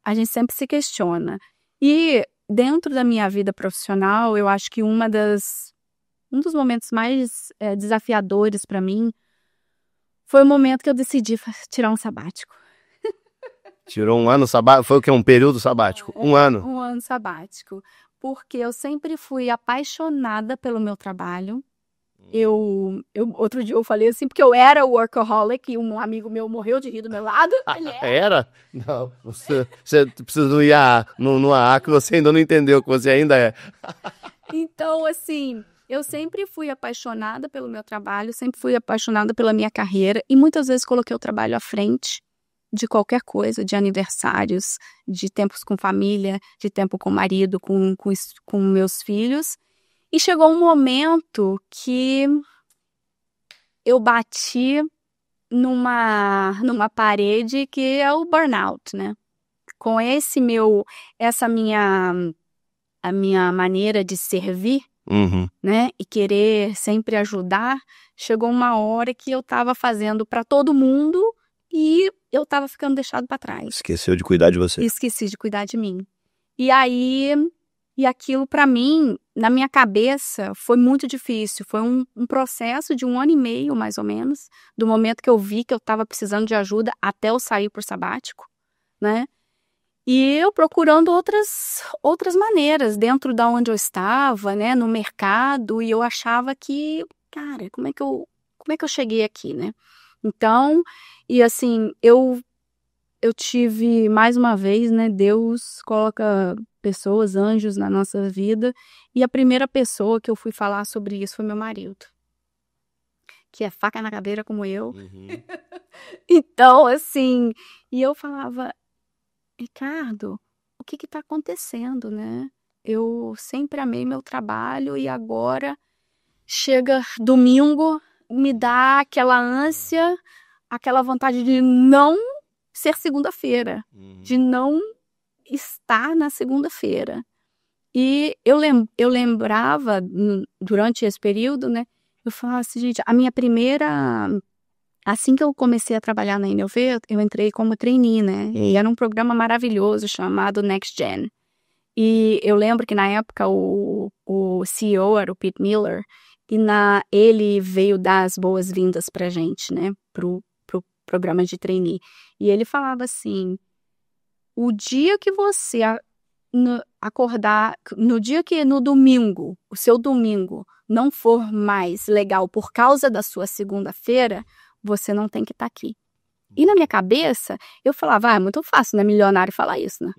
a gente sempre se questiona. E dentro da minha vida profissional, eu acho que um dos momentos mais desafiadores para mim foi o momento que eu decidi tirar um sabático. Tirou 1 ano sabático? Foi o quê? Um período sabático? 1 ano? 1 ano sabático. Porque eu sempre fui apaixonada pelo meu trabalho. Outro dia eu falei assim, porque eu era workaholic e um amigo meu morreu de rir do meu lado. Ele era? Não, você precisa ir no AA que você ainda não entendeu, que você ainda é. Então, assim, eu sempre fui apaixonada pelo meu trabalho, sempre fui apaixonada pela minha carreira e muitas vezes coloquei o trabalho à frente de qualquer coisa, de aniversários, de tempos com família, de tempo com o marido, com meus filhos. E chegou um momento que eu bati numa parede que é o burnout, né? Com a minha maneira de servir, né? E querer sempre ajudar, chegou uma hora que eu estava fazendo para todo mundo e eu estava ficando deixado para trás. Esqueceu de cuidar de você. Esqueci de cuidar de mim. E aí... E aquilo, para mim, na minha cabeça, foi muito difícil. Foi um processo de 1 ano e meio, mais ou menos, do momento que eu vi que eu estava precisando de ajuda até eu sair por sabático, né? E eu procurando outras maneiras dentro da onde eu estava, né? No mercado, e eu achava que, cara, como é que eu cheguei aqui, né? Então, e assim, eu tive, mais uma vez, né? Deus coloca pessoas, anjos na nossa vida. E a primeira pessoa que eu fui falar sobre isso foi meu marido. Que é faca na caveira como eu. Então, assim... E eu falava, Ricardo, o que tá acontecendo, né? Eu sempre amei meu trabalho e agora chega domingo, me dá aquela ânsia, aquela vontade de não ser segunda-feira, de não estar na segunda-feira. E eu lembrava, durante esse período, né, eu falava assim, gente, assim que eu comecei a trabalhar na INEUV, eu entrei como trainee, né, e era um programa maravilhoso chamado Next Gen. E eu lembro que na época o CEO era o Pete Miller, e ele veio dar as boas-vindas pra gente, né, pro programa de trainee. E ele falava assim, o dia que você acordar, no domingo, o seu domingo não for mais legal por causa da sua segunda-feira, você não tem que estar aqui. E na minha cabeça, eu falava, é muito fácil, né, milionário falar isso, né?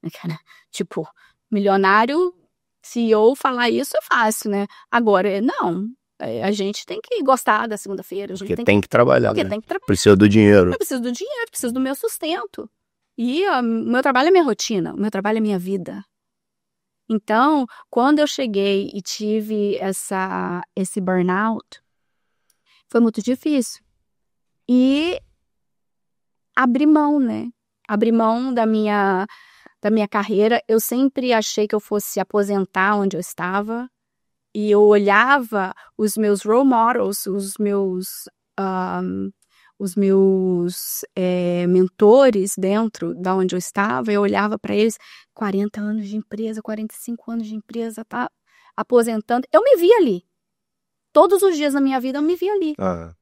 Cara, tipo, milionário, CEO falar isso é fácil, né? Agora, não. A gente tem que gostar da segunda-feira. Porque tem que trabalhar, porque né? tem que trabalhar. Precisa do dinheiro. Eu preciso do dinheiro, preciso do meu sustento. E o meu trabalho é minha rotina, o meu trabalho é minha vida. Então, quando eu cheguei e tive esse burnout, foi muito difícil. E abri mão, né? Abri mão da minha carreira. Eu sempre achei que eu fosse aposentar onde eu estava. E eu olhava os meus role models, os meus mentores dentro da onde eu estava. Eu olhava para eles, 40 anos de empresa, 45 anos de empresa, tá aposentando. Eu me via ali. Todos os dias da minha vida eu me via ali.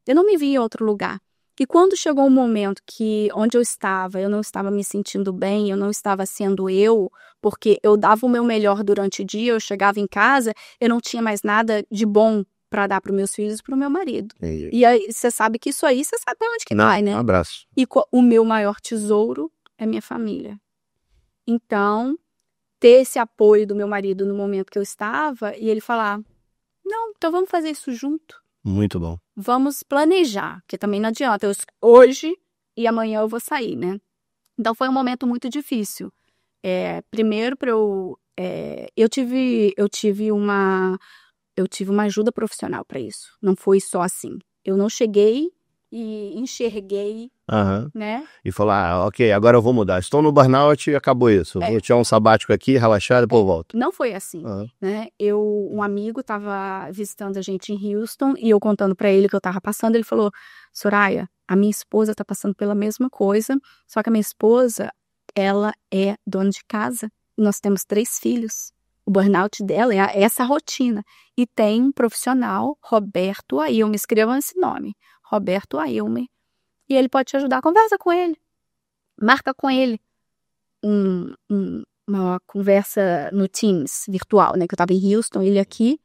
Eu não me via em outro lugar. E quando chegou um momento que onde eu não estava me sentindo bem, eu não estava sendo eu, porque eu dava o meu melhor durante o dia, eu chegava em casa, eu não tinha mais nada de bom para dar para os meus filhos e para o meu marido. E aí você sabe que isso aí, você sabe onde que vai, né? Um abraço. E o meu maior tesouro é minha família. Então, ter esse apoio do meu marido no momento que eu estava e ele falar, não, então vamos fazer isso junto. Muito bom. Vamos planejar, porque também não adianta. Hoje e amanhã eu vou sair, né? Então foi um momento muito difícil. Primeiro para eu tive uma ajuda profissional para isso. Não foi só assim. Eu não cheguei e enxerguei, né? E falar, ok, agora eu vou mudar. Estou no burnout e acabou isso. Vou tirar um sabático aqui, relaxar e depois volto. Não foi assim, né? Um amigo estava visitando a gente em Houston e eu contando para ele que eu estava passando, ele falou, Soraya, a minha esposa está passando pela mesma coisa, só que a minha esposa, ela é dona de casa. Nós temos 3 filhos. O burnout dela é essa rotina. E tem um profissional, Roberto Ailme, escrevam esse nome, Roberto Ailme. E ele pode te ajudar, conversa com ele. Marca com ele uma conversa no Teams virtual, né? Que eu tava em Houston, ele aqui.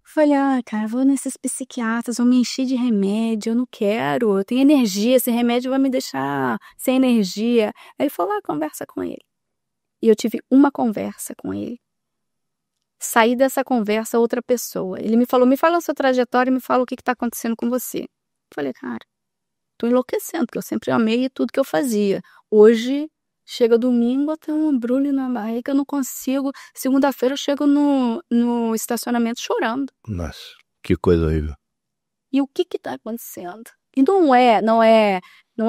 Falei, cara, vou nesses psiquiatras, vou me encher de remédio, eu não quero, eu tenho energia, esse remédio vai me deixar sem energia. Aí ele falou, conversa com ele. E eu tive uma conversa com ele. Saí dessa conversa outra pessoa. Ele me fala a sua trajetória e me fala o que tá acontecendo com você. Falei, cara, tô enlouquecendo, porque eu sempre amei tudo que eu fazia. Hoje, chega domingo, eu tenho um embrulho na barriga, eu não consigo. Segunda-feira eu chego no estacionamento chorando. Nossa, que coisa horrível. E o que tá acontecendo? E não é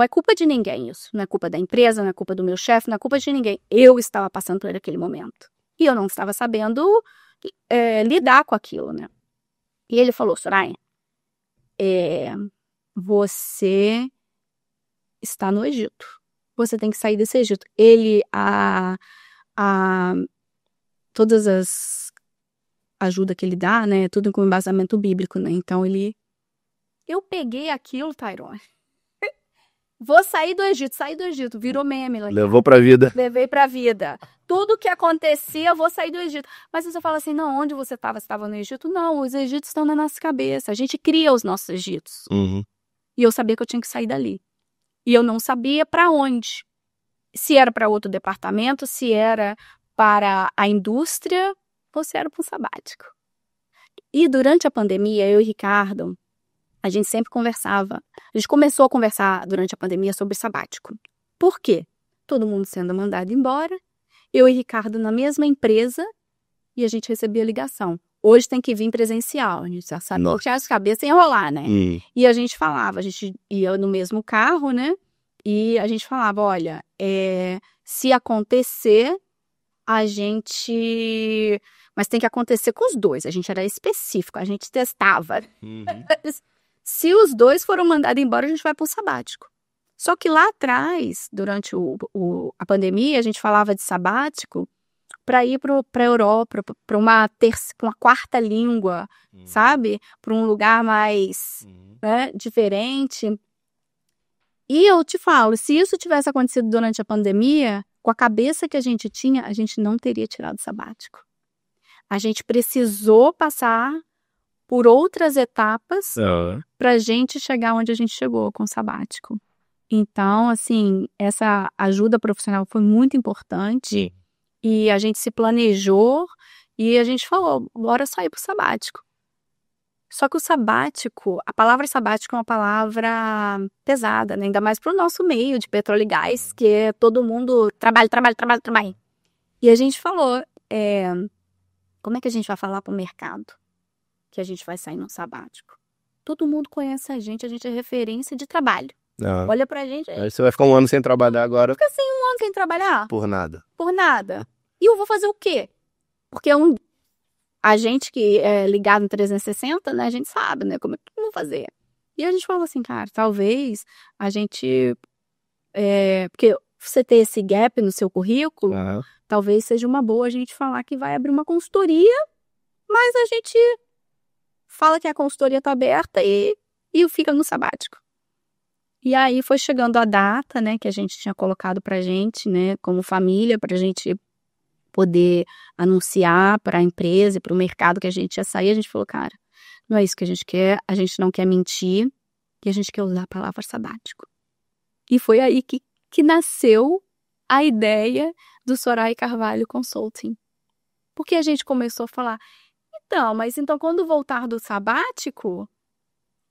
culpa de ninguém isso. Não é culpa da empresa, não é culpa do meu chefe, não é culpa de ninguém. Eu estava passando por aquele momento. E eu não estava sabendo lidar com aquilo, né? E ele falou, Soraya, você está no Egito. Você tem que sair desse Egito. Ele, todas as ajuda que ele dá, né? Tudo com embasamento bíblico, né? Então eu peguei aquilo, Tyrone. Vou sair do Egito, virou meme. Levou pra vida. Levei pra vida. Tudo que acontecia, eu vou sair do Egito. Mas você fala assim, não, onde você estava? Você estava no Egito? Não, os Egitos estão na nossa cabeça. A gente cria os nossos Egitos. E eu sabia que eu tinha que sair dali. E eu não sabia para onde. Se era para outro departamento, se era para a indústria, ou se era para um sabático. E durante a pandemia, eu e Ricardo, a gente sempre conversava. A gente começou a conversar durante a pandemia sobre sabático. Por quê? Todo mundo sendo mandado embora, eu e Ricardo na mesma empresa, e a gente recebia ligação. Hoje tem que vir presencial, a gente já sabe que as cabeças enrolar, né? E a gente falava, a gente ia no mesmo carro, né? E a gente falava, olha, se acontecer, a gente... Mas tem que acontecer com os dois, a gente era específico, a gente testava. Se os dois foram mandados embora, a gente vai para um sabático. Só que lá atrás, durante a pandemia, a gente falava de sabático para ir para a Europa, para uma quarta língua, sabe? Para um lugar mais diferente. E eu te falo, se isso tivesse acontecido durante a pandemia, com a cabeça que a gente tinha, a gente não teria tirado o sabático. A gente precisou passar por outras etapas para a gente chegar onde a gente chegou com o sabático. Então, assim, essa ajuda profissional foi muito importante e a gente se planejou e a gente falou, bora sair pro sabático. Só que o sabático, a palavra sabático é uma palavra pesada, né? Ainda mais pro nosso meio de petróleo e gás, que é todo mundo trabalho. E a gente falou, como é que a gente vai falar pro mercado que a gente vai sair num sabático? Todo mundo conhece a gente é referência de trabalho. Não. Olha pra gente. Aí você vai ficar um ano sem trabalhar agora. Fica assim um ano sem trabalhar? Por nada. Por nada. E eu vou fazer o quê? Porque a gente que é ligado no 360, né? A gente sabe, né? Como é que eu vou fazer? E a gente falou assim, cara, talvez a gente... porque você ter esse gap no seu currículo, talvez seja uma boa a gente falar que vai abrir uma consultoria, mas a gente fala que a consultoria tá aberta e fica no sabático. E aí foi chegando a data, né, que a gente tinha colocado pra gente, né, como família, pra gente poder anunciar para a empresa e para o mercado que a gente ia sair. A gente falou, cara, não é isso que a gente quer, a gente não quer mentir e a gente quer usar a palavra sabático. E foi aí que nasceu a ideia do Soraya Carvalho Consulting. Porque a gente começou a falar, então quando voltar do sabático,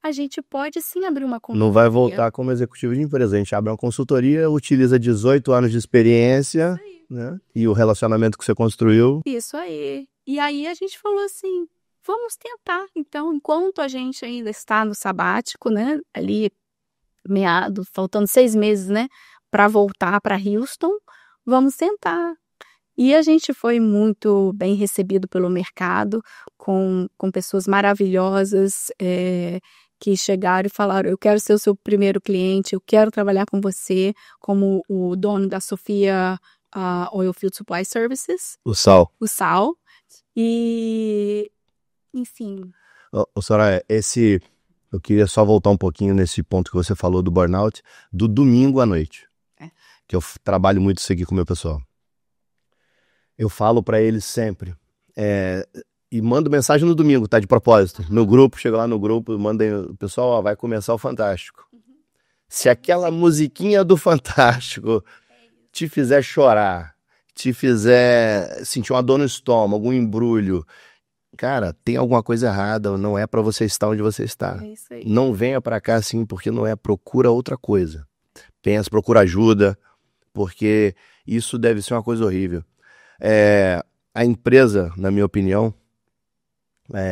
a gente pode sim abrir uma consultoria. Não vai voltar como executivo de empresa, a gente abre uma consultoria, utiliza 18 anos de experiência, né? E o relacionamento que você construiu. Isso aí. E aí a gente falou assim, vamos tentar. Então, enquanto a gente ainda está no sabático, né? Ali, faltando 6 meses, né? Para voltar para Houston, vamos tentar. E a gente foi muito bem recebido pelo mercado, com pessoas maravilhosas, que chegaram e falaram, eu quero ser o seu primeiro cliente, eu quero trabalhar com você, como o dono da Sofia Oilfield Supply Services. O Sal. E, enfim. Soraya, eu queria só voltar um pouquinho nesse ponto que você falou do burnout, do domingo à noite. Que eu trabalho muito isso aqui com o meu pessoal. Eu falo pra eles sempre, e mando mensagem no domingo, tá? De propósito. No grupo, chego lá no grupo, mandem, o pessoal, vai começar o Fantástico. Se aquela musiquinha do Fantástico te fizer chorar, te fizer sentir uma dor no estômago, algum embrulho, cara, tem alguma coisa errada, não é pra você estar onde você está. É isso aí. Não venha pra cá assim, porque não é, procura outra coisa. Procura ajuda, porque isso deve ser uma coisa horrível. A empresa, na minha opinião,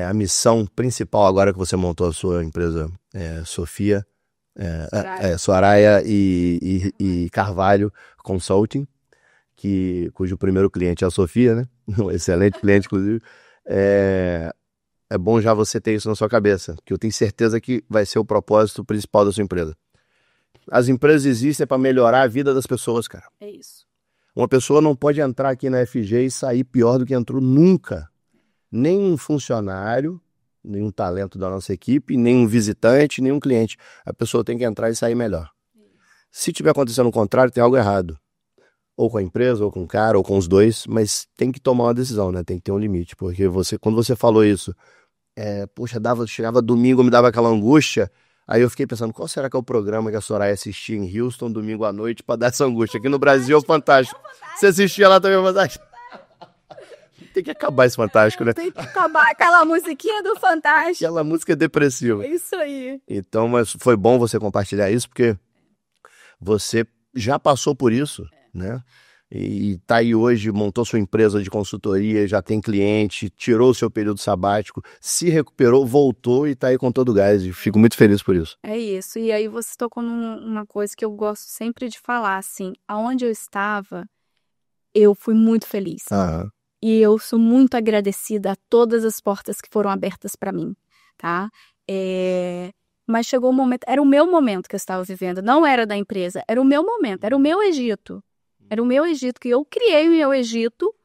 a missão principal agora que você montou a sua empresa, Sofia, Soraya e Carvalho Consulting, cujo primeiro cliente é a Sofia, né? Um excelente cliente, inclusive. É bom já você ter isso na sua cabeça, que eu tenho certeza que vai ser o propósito principal da sua empresa. As empresas existem para melhorar a vida das pessoas, cara. É isso. Uma pessoa não pode entrar aqui na FG e sair pior do que entrou nunca. Nem um funcionário, nem um talento da nossa equipe, nem um visitante, nem um cliente. A pessoa tem que entrar e sair melhor. Se tiver acontecendo o contrário, tem algo errado. Ou com a empresa, ou com o cara, ou com os dois, mas tem que tomar uma decisão, né? Tem que ter um limite. Porque quando você falou isso, chegava domingo, me dava aquela angústia. Aí eu fiquei pensando, qual será que é o programa que a Soraya assistia em Houston, domingo à noite, pra dar essa angústia? Aqui no Brasil é o Fantástico. Você assistia lá também o Fantástico? Tem que acabar esse Fantástico, né? Tem que acabar aquela musiquinha do Fantástico. Aquela música depressiva. Isso aí. Então, mas foi bom você compartilhar isso, porque você já passou por isso, né? E tá aí hoje, montou sua empresa de consultoria, já tem cliente, tirou o seu período sabático, se recuperou, voltou e tá aí com todo o gás. E fico muito feliz por isso. É isso. E aí você tocou numa coisa que eu gosto sempre de falar, assim, aonde eu estava, eu fui muito feliz. E eu sou muito agradecida a todas as portas que foram abertas para mim, tá? Mas chegou um momento, era o meu momento que eu estava vivendo, não era da empresa, era o meu momento, era o meu Egito. Era o meu Egito, que eu criei o meu Egito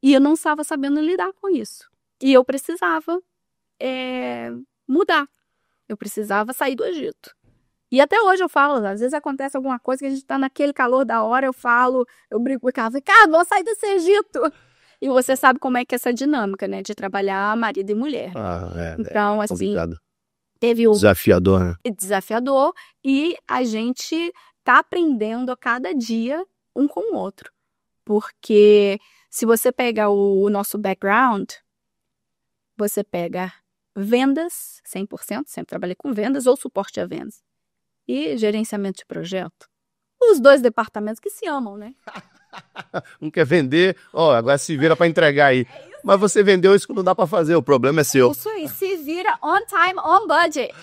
e eu não estava sabendo lidar com isso. E eu precisava mudar. Eu precisava sair do Egito. E até hoje eu falo, às vezes acontece alguma coisa que a gente tá naquele calor da hora, eu brinco com o cara, cara, vou sair desse Egito. E você sabe como é que é essa dinâmica, né, de trabalhar marido e mulher. Então, assim, complicado. Teve o desafiador, né? Desafiador, e a gente tá aprendendo a cada dia um com o outro. Porque se você pega o nosso background, você pega vendas, 100%, sempre trabalhei com vendas ou suporte a vendas. E gerenciamento de projeto. Os dois departamentos que se amam, né? Um quer vender, agora se vira para entregar aí. Mas você vendeu isso que não dá para fazer, o problema é seu. Isso aí, se vira on time, on budget.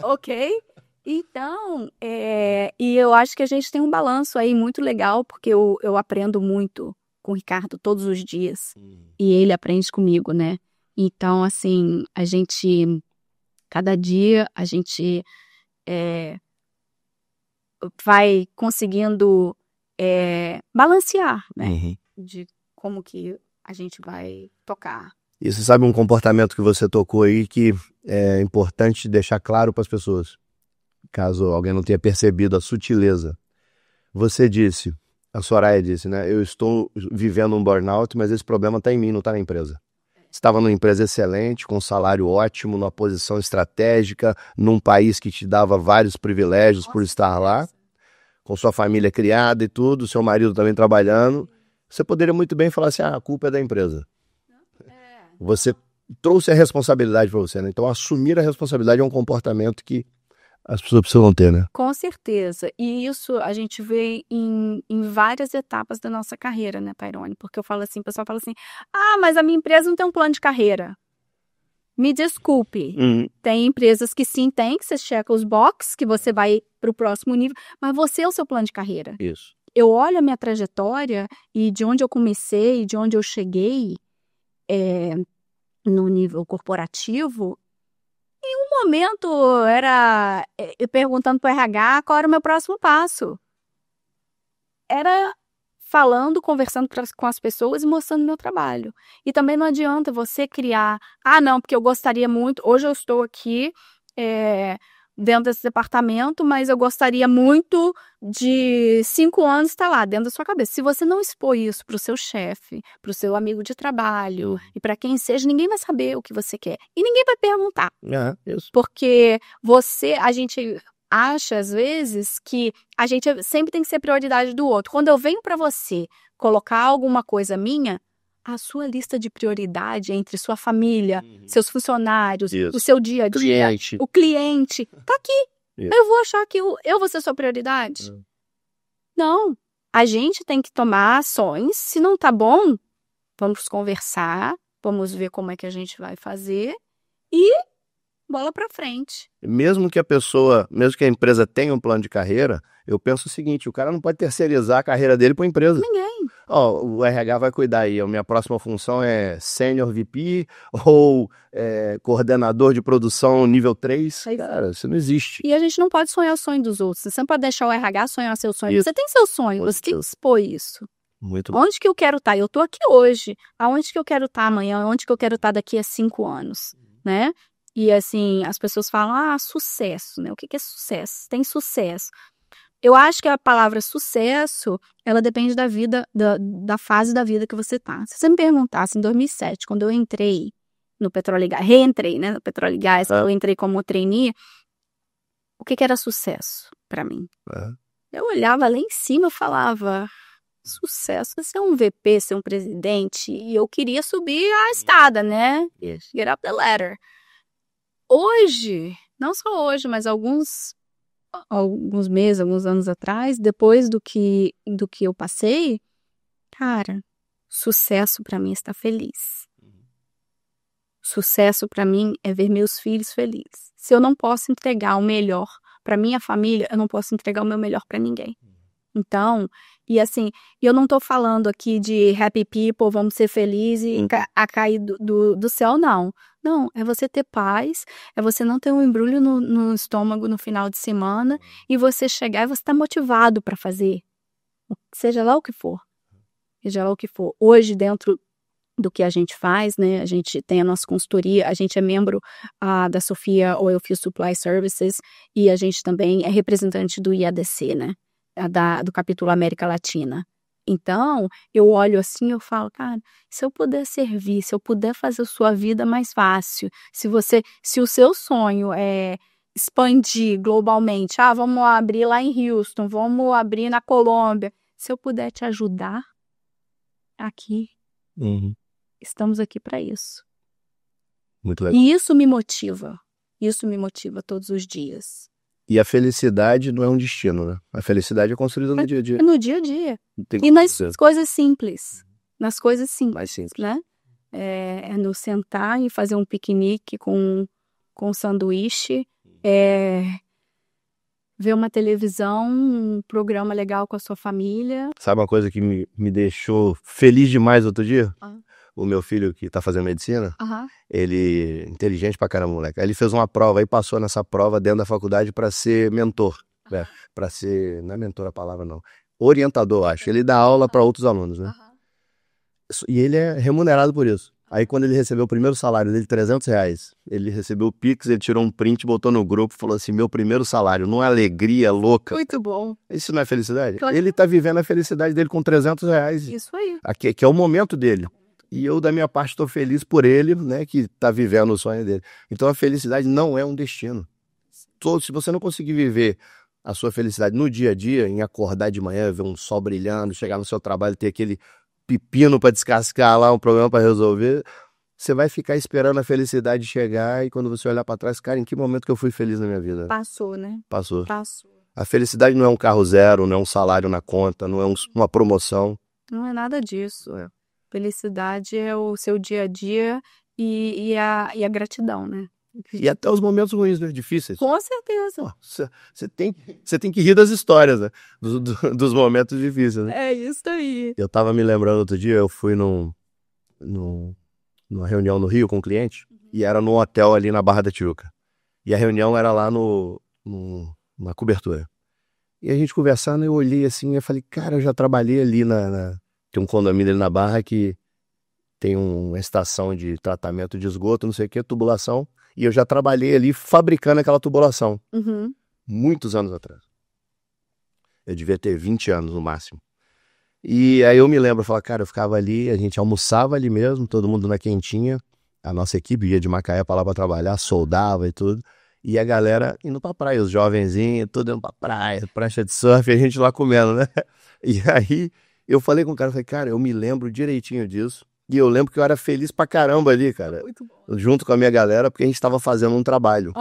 Ok? Então, e eu acho que a gente tem um balanço aí muito legal, porque eu aprendo muito com o Ricardo todos os dias. E ele aprende comigo, né? Então, assim, cada dia, a gente vai conseguindo balancear, né? De como que a gente vai tocar. E você sabe um comportamento que você tocou aí que é importante deixar claro para as pessoas, caso alguém não tenha percebido a sutileza. Você disse, a Soraya disse, né? Eu estou vivendo um burnout, mas esse problema está em mim, não está na empresa. Você estava numa empresa excelente, com um salário ótimo, numa posição estratégica, num país que te dava vários privilégios por estar lá, com sua família criada e tudo, seu marido também trabalhando. Você poderia muito bem falar assim, a culpa é da empresa. Você trouxe a responsabilidade para você, né? Então, assumir a responsabilidade é um comportamento que as pessoas precisam ter, né? Com certeza. E isso a gente vê em várias etapas da nossa carreira, né, Tairone? Porque o pessoal fala assim, mas a minha empresa não tem um plano de carreira. Me desculpe. Tem empresas que sim tem, que você checa os boxes, que você vai para o próximo nível, mas você é o seu plano de carreira. Isso. Eu olho a minha trajetória e de onde eu comecei, de onde eu cheguei no nível corporativo. Em um momento era eu perguntando para o RH qual era o meu próximo passo. Era falando, conversando com as pessoas e mostrando meu trabalho. E também não adianta você criar, não, porque eu gostaria muito, hoje eu estou aqui dentro desse departamento, mas eu gostaria muito de 5 anos estar lá, dentro da sua cabeça. Se você não expor isso para o seu chefe, para o seu amigo de trabalho e para quem seja, ninguém vai saber o que você quer. E ninguém vai perguntar. Isso. Porque a gente acha, às vezes, que a gente sempre tem que ser prioridade do outro. Quando eu venho para você colocar alguma coisa minha, a sua lista de prioridade entre sua família, seus funcionários, o seu dia a dia, o cliente, tá aqui. Isso. Eu vou achar que eu vou ser sua prioridade? Não. A gente tem que tomar ações. Se não tá bom, vamos conversar, vamos ver como é que a gente vai fazer e bola para frente. Mesmo que a empresa tenha um plano de carreira, eu penso o seguinte, o cara não pode terceirizar a carreira dele para a empresa. Ninguém. O RH vai cuidar aí, a minha próxima função é Senior VP ou coordenador de produção nível 3. Cara, isso não existe. E a gente não pode sonhar o sonho dos outros. Você não pode deixar o RH sonhar seu sonho. Isso. Você tem seu sonho, você tem que expor isso. Muito bom. Onde que eu quero estar? Eu tô aqui hoje. Aonde que eu quero estar amanhã? Onde que eu quero estar daqui a 5 anos? Né? E assim, as pessoas falam, sucesso, né? O que é sucesso? Tem sucesso. Eu acho que a palavra sucesso, ela depende da vida, da fase da vida que você tá. Se você me perguntasse, em 2007, quando eu entrei no Petróleo e Gás, reentrei, né, no Petróleo e Gás, eu entrei como trainee, o que era sucesso para mim? Eu olhava lá em cima e falava, sucesso é ser um VP, ser um presidente, e eu queria subir a escada, né? Get up the ladder. Hoje, não só hoje, mas alguns meses, alguns anos atrás, depois do que eu passei, cara, sucesso para mim é estar feliz. Sucesso para mim é ver meus filhos felizes. Se eu não posso entregar o melhor para minha família, eu não posso entregar o meu melhor para ninguém. Então, e assim, eu não tô falando aqui de happy people, vamos ser felizes e a cair do céu, não. Não, é você ter paz, é você não ter um embrulho no estômago no final de semana e você chegar e você tá motivado para fazer, seja lá o que for. Seja lá o que for. Hoje, dentro do que a gente faz, né, a gente tem a nossa consultoria, a gente é membro da Sofia Oilfield Supply Services e a gente também é representante do IADC, né, do capítulo América Latina. Então, eu olho assim e eu falo, cara, se eu puder servir, se eu puder fazer a sua vida mais fácil, se o seu sonho é expandir globalmente. Vamos abrir lá em Houston, vamos abrir na Colômbia. Se eu puder te ajudar aqui, estamos aqui para isso. Muito legal. E isso me motiva todos os dias. E a felicidade não é um destino, né? A felicidade é construída no dia a dia. É no dia a dia. Tem E nas coisa coisas simples. Nas coisas simples, mais simples. né? É no sentar e fazer um piquenique com sanduíche, ver uma televisão, um programa legal com a sua família. Sabe uma coisa que me deixou feliz demais outro dia? O meu filho que tá fazendo medicina, ele inteligente pra caramba, moleque. Aí ele fez uma prova e passou nessa prova dentro da faculdade pra ser mentor. Pra ser, não é mentor a palavra não, orientador, acho. Ele dá aula pra outros alunos, né? E ele é remunerado por isso. Aí quando ele recebeu o primeiro salário dele, R$300, ele recebeu o Pix, ele tirou um print, botou no grupo, falou assim, meu primeiro salário, numa alegria louca. Muito bom. Isso não é felicidade? Claro. Ele tá vivendo a felicidade dele com R$300. Isso aí. Aqui, que é o momento dele. E eu, da minha parte, estou feliz por ele, né, que tá vivendo o sonho dele. Então a felicidade não é um destino. Se você não conseguir viver a sua felicidade no dia a dia, em acordar de manhã, ver um sol brilhando, chegar no seu trabalho, ter aquele pepino para descascar lá, um problema para resolver, você vai ficar esperando a felicidade chegar e quando você olhar para trás, cara, em que momento que eu fui feliz na minha vida? Passou, né? Passou. Passou. A felicidade não é um carro zero, não é um salário na conta, não é uma promoção. Não é nada disso. Felicidade é o seu dia a dia e a gratidão, né? E até os momentos ruins, né? Difíceis. Com certeza. Você tem que rir das histórias, né? Dos momentos difíceis, né? É isso aí. Eu tava me lembrando outro dia, eu fui numa reunião no Rio com um cliente e era num hotel ali na Barra da Tijuca. E a reunião era lá na cobertura. E a gente conversando, eu olhei assim, eu falei, cara, eu já trabalhei ali tem um condomínio ali na Barra que tem uma estação de tratamento de esgoto, não sei o que, tubulação. E eu já trabalhei ali fabricando aquela tubulação. Muitos anos atrás. Eu devia ter 20 anos no máximo. E aí eu me lembro, eu falava, cara, eu ficava ali, a gente almoçava ali mesmo, todo mundo na quentinha. A nossa equipe ia de Macaé pra lá pra trabalhar, soldava e tudo. E a galera indo pra praia, os jovenzinhos, tudo indo pra praia, prancha de surf, e a gente lá comendo, né? E aí eu falei com o cara, falei, cara, eu me lembro direitinho disso. E eu lembro que eu era feliz pra caramba ali, cara. Muito bom. Junto com a minha galera, porque a gente tava fazendo um trabalho.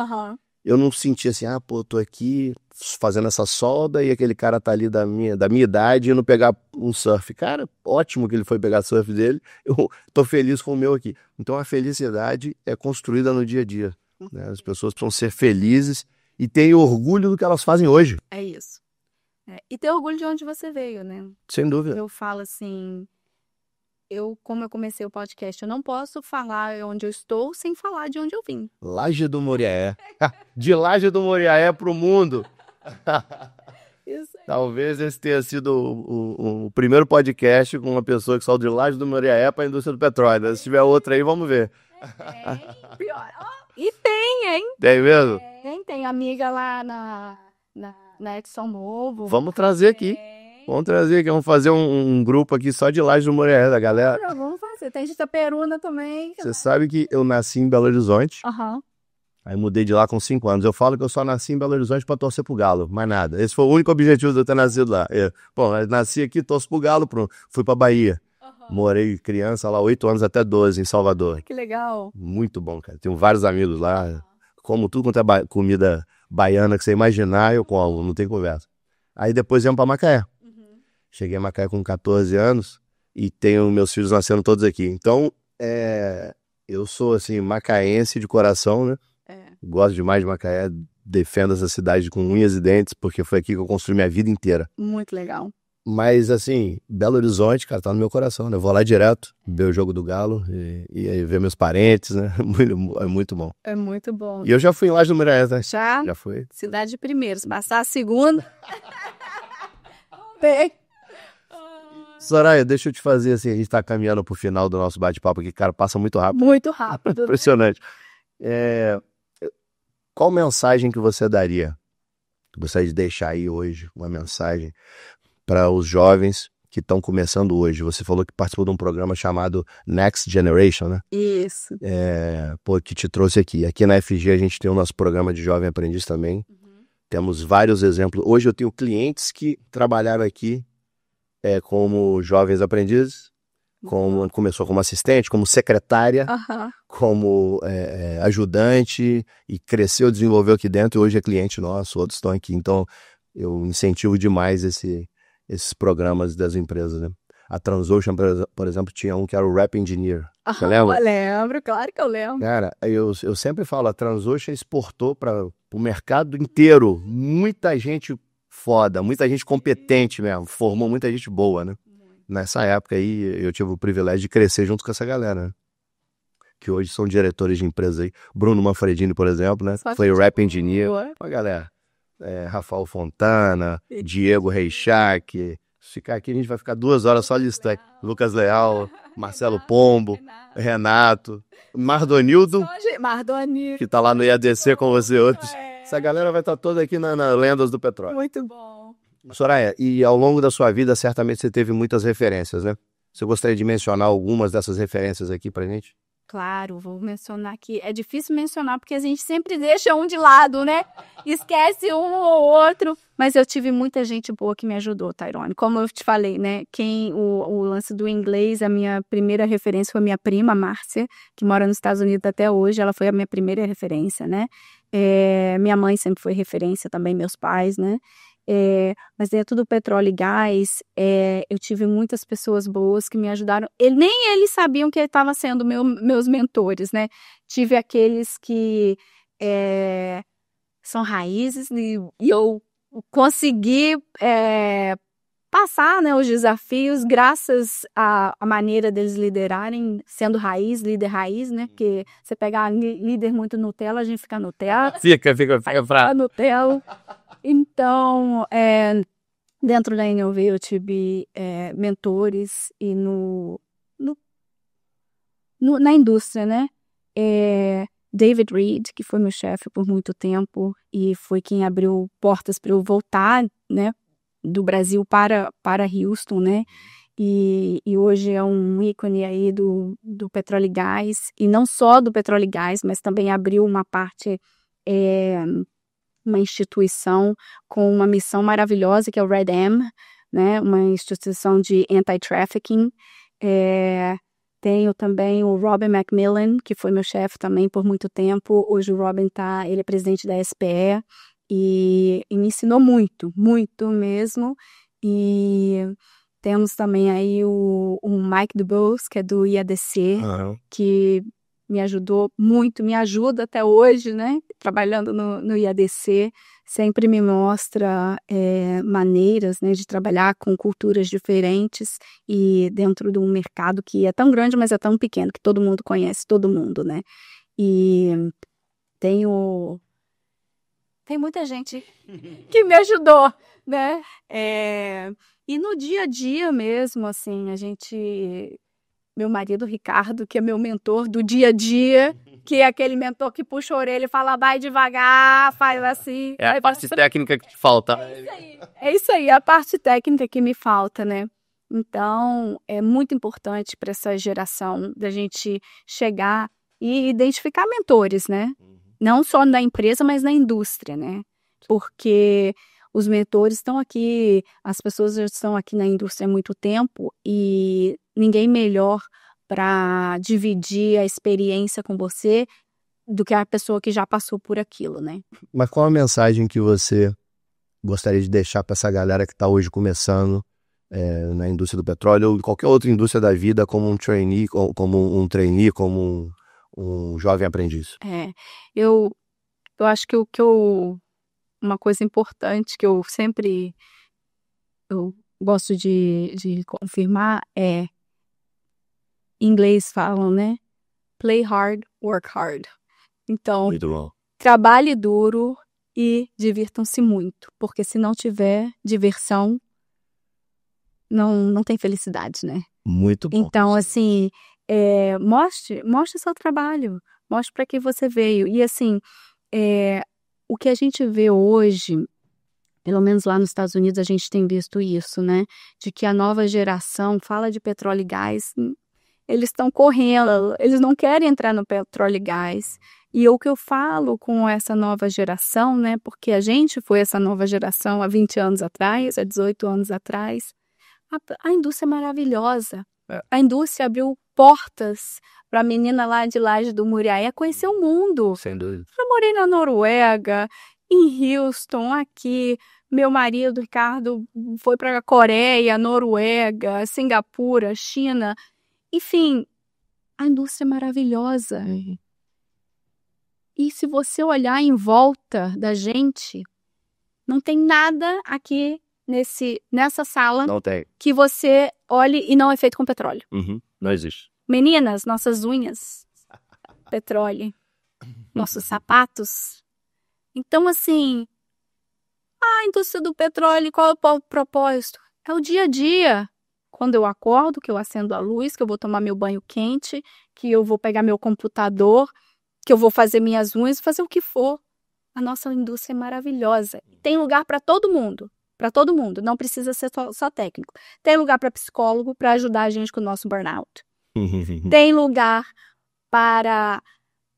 Eu não sentia assim, eu tô aqui fazendo essa solda e aquele cara tá ali da minha idade indo pegar um surf. Cara, ótimo que ele foi pegar surf dele. Eu tô feliz com o meu aqui. Então a felicidade é construída no dia a dia. Né? As pessoas precisam ser felizes e terem orgulho do que elas fazem hoje. É isso. E ter orgulho de onde você veio, né? Sem dúvida. Eu falo assim... como eu comecei o podcast, eu não posso falar onde eu estou sem falar de onde eu vim. Laje do Moriaé. De Laje do Moriaé pro mundo. Isso aí. Talvez esse tenha sido o primeiro podcast com uma pessoa que saiu de Laje do Moriaé para a indústria do petróleo. Se tiver outra aí, vamos ver. Pior. E tem, hein? Tem mesmo? Tem amiga lá na Edson Novo. Vamos trazer aqui. Vamos fazer um grupo aqui só de Laje do Moriaé, da galera. Vamos fazer. Tem de Itaperuna também. Você sabe que eu nasci em Belo Horizonte. Aí mudei de lá com 5 anos. Eu falo que eu só nasci em Belo Horizonte pra torcer pro Galo, mais nada. Esse foi o único objetivo de eu ter nascido lá. Bom, eu nasci aqui, torço pro Galo, fui pra Bahia. Morei criança lá, 8 anos até 12, em Salvador. Que legal. Muito bom, cara. Tenho vários amigos lá. Como tudo quanto é comida baiana que você imaginar, eu como, não tem conversa. Aí depois viemos pra Macaé. Cheguei a Macaé com 14 anos e tenho meus filhos nascendo todos aqui. Então, eu sou, assim, macaense de coração, né? Gosto demais de Macaé, defendo essa cidade com unhas e dentes, porque foi aqui que eu construí minha vida inteira. Muito legal. Mas, assim, Belo Horizonte, cara, tá no meu coração, né? Eu vou lá direto, ver o jogo do Galo e aí ver meus parentes, né? É muito bom. É muito bom. E eu já fui em Laje do Moriaé, né? Já fui. Cidade de primeiro, se passar a segunda... Bem... Soraya, deixa eu te fazer assim, a gente tá caminhando pro final do nosso bate-papo aqui, cara, passa muito rápido. Muito rápido. Impressionante. Qual mensagem que você daria? Gostaria de deixar aí hoje uma mensagem para os jovens que estão começando hoje. Você falou que participou de um programa chamado Next Generation, né? Isso. Que te trouxe aqui. Aqui na FG a gente tem o nosso programa de Jovem Aprendiz também. Temos vários exemplos. Hoje eu tenho clientes que trabalharam aqui como jovens aprendizes, começou como assistente, como secretária, como ajudante, e cresceu, desenvolveu aqui dentro, e hoje é cliente nosso, outros estão aqui. Então, eu incentivo demais esses programas das empresas, né? A Transocean, por exemplo, tinha um que era o Rap Engineer. Você lembra? Eu lembro, claro que eu lembro. Cara, eu sempre falo, a Transocean exportou para o mercado inteiro muita gente foda, muita gente competente mesmo, formou muita gente boa, né? Nessa época aí, eu tive o privilégio de crescer junto com essa galera, né? Que hoje são diretores de empresas aí. Bruno Manfredini, por exemplo, né? Foi o Rap Engineer. Uma galera. Rafael Fontana, Diego Reichach. Se ficar aqui, a gente vai ficar 2 horas só listando. Lucas Leal, Marcelo Pombo, Renato, Mardonildo, que tá lá no IADC com você outros. Essa galera vai estar toda aqui na Lendas do Petróleo. Muito bom. Soraya, e ao longo da sua vida, certamente você teve muitas referências, né? Você gostaria de mencionar algumas dessas referências aqui pra gente? Claro, vou mencionar aqui. É difícil mencionar porque a gente sempre deixa um de lado, né? Esquece um ou outro. Mas eu tive muita gente boa que me ajudou, Tairone. Como eu te falei, né? O lance do inglês, a minha primeira referência foi minha prima, Márcia, que mora nos Estados Unidos até hoje. Ela foi a minha primeira referência, né? Minha mãe sempre foi referência também, meus pais, né? Mas dentro do petróleo e gás, eu tive muitas pessoas boas que me ajudaram. Nem eles sabiam que estavam sendo meus mentores, né? Tive aqueles que são raízes e eu consegui passar, né, os desafios graças à maneira deles liderarem, sendo líder raiz, né? Porque você pegar líder muito Nutella, a gente fica Nutella. Fica Nutella. Então, dentro da NOV eu tive mentores e na indústria, né? David Reed, que foi meu chefe por muito tempo e foi quem abriu portas para eu voltar, né? Do Brasil para Houston, né? E hoje é um ícone aí do petróleo e gás, e não só do petróleo e gás, mas também abriu uma parte... uma instituição com uma missão maravilhosa, que é o Red-M, né? Uma instituição de anti-trafficking. Tenho também o Robin Macmillan, que foi meu chefe também por muito tempo. Hoje o Robin ele é presidente da SPE e me ensinou muito, muito mesmo. E temos também aí o Mike Dubose, que é do IADC, que me ajudou muito, me ajuda até hoje, né? Trabalhando no IADC, sempre me mostra maneiras, né, de trabalhar com culturas diferentes e dentro de um mercado que é tão grande, mas é tão pequeno, que todo mundo conhece todo mundo, né? E tem muita gente que me ajudou, né? E no dia a dia mesmo, assim, meu marido, Ricardo, que é meu mentor do dia a dia, que é aquele mentor que puxa a orelha e fala, vai devagar, faz assim. É a parte técnica que te falta. É isso aí, a parte técnica que me falta, né? Então, é muito importante para essa geração da gente chegar e identificar mentores, né? Não só na empresa, mas na indústria, né? Porque os mentores estão aqui, as pessoas já estão aqui na indústria há muito tempo e ninguém melhor para dividir a experiência com você do que a pessoa que já passou por aquilo, né? Mas qual a mensagem que você gostaria de deixar para essa galera que está hoje começando na indústria do petróleo ou em qualquer outra indústria da vida, como um trainee, como um jovem aprendiz? Eu acho que uma coisa importante que eu sempre gosto de confirmar em inglês falam, né? Play hard, work hard. Então, muito bom. Trabalhe duro e divirtam-se muito, porque se não tiver diversão, não tem felicidade, né? Muito bom. Então, assim, mostre seu trabalho, mostre para que você veio. E, assim, o que a gente vê hoje pelo menos lá nos Estados Unidos a gente tem visto isso, né? De que a nova geração fala de petróleo e gás, eles estão correndo, eles não querem entrar no petróleo e gás. E o que eu falo com essa nova geração, né? Porque a gente foi essa nova geração há 20 anos atrás, há 18 anos atrás. A indústria é maravilhosa. A indústria abriu portas para a menina lá de Laje do Muriaé conhecer o mundo. Sem dúvida. Eu morei na Noruega, em Houston, aqui. Meu marido, Ricardo, foi para a Coreia, Noruega, Singapura, China. Enfim, a indústria é maravilhosa. E se você olhar em volta da gente, não tem nada aqui nessa sala Não tem. que você olhe e não é feito com petróleo. Não existe. Meninas, nossas unhas, petróleo. Nossos sapatos. Então, assim, a indústria do petróleo, qual é o propósito? É o dia a dia. Quando eu acordo, que eu acendo a luz, que eu vou tomar meu banho quente, que eu vou pegar meu computador, que eu vou fazer minhas unhas, fazer o que for. A nossa indústria é maravilhosa. Tem lugar para todo mundo. Para todo mundo. Não precisa ser só técnico. Tem lugar para psicólogo, para ajudar a gente com o nosso burnout. Tem lugar para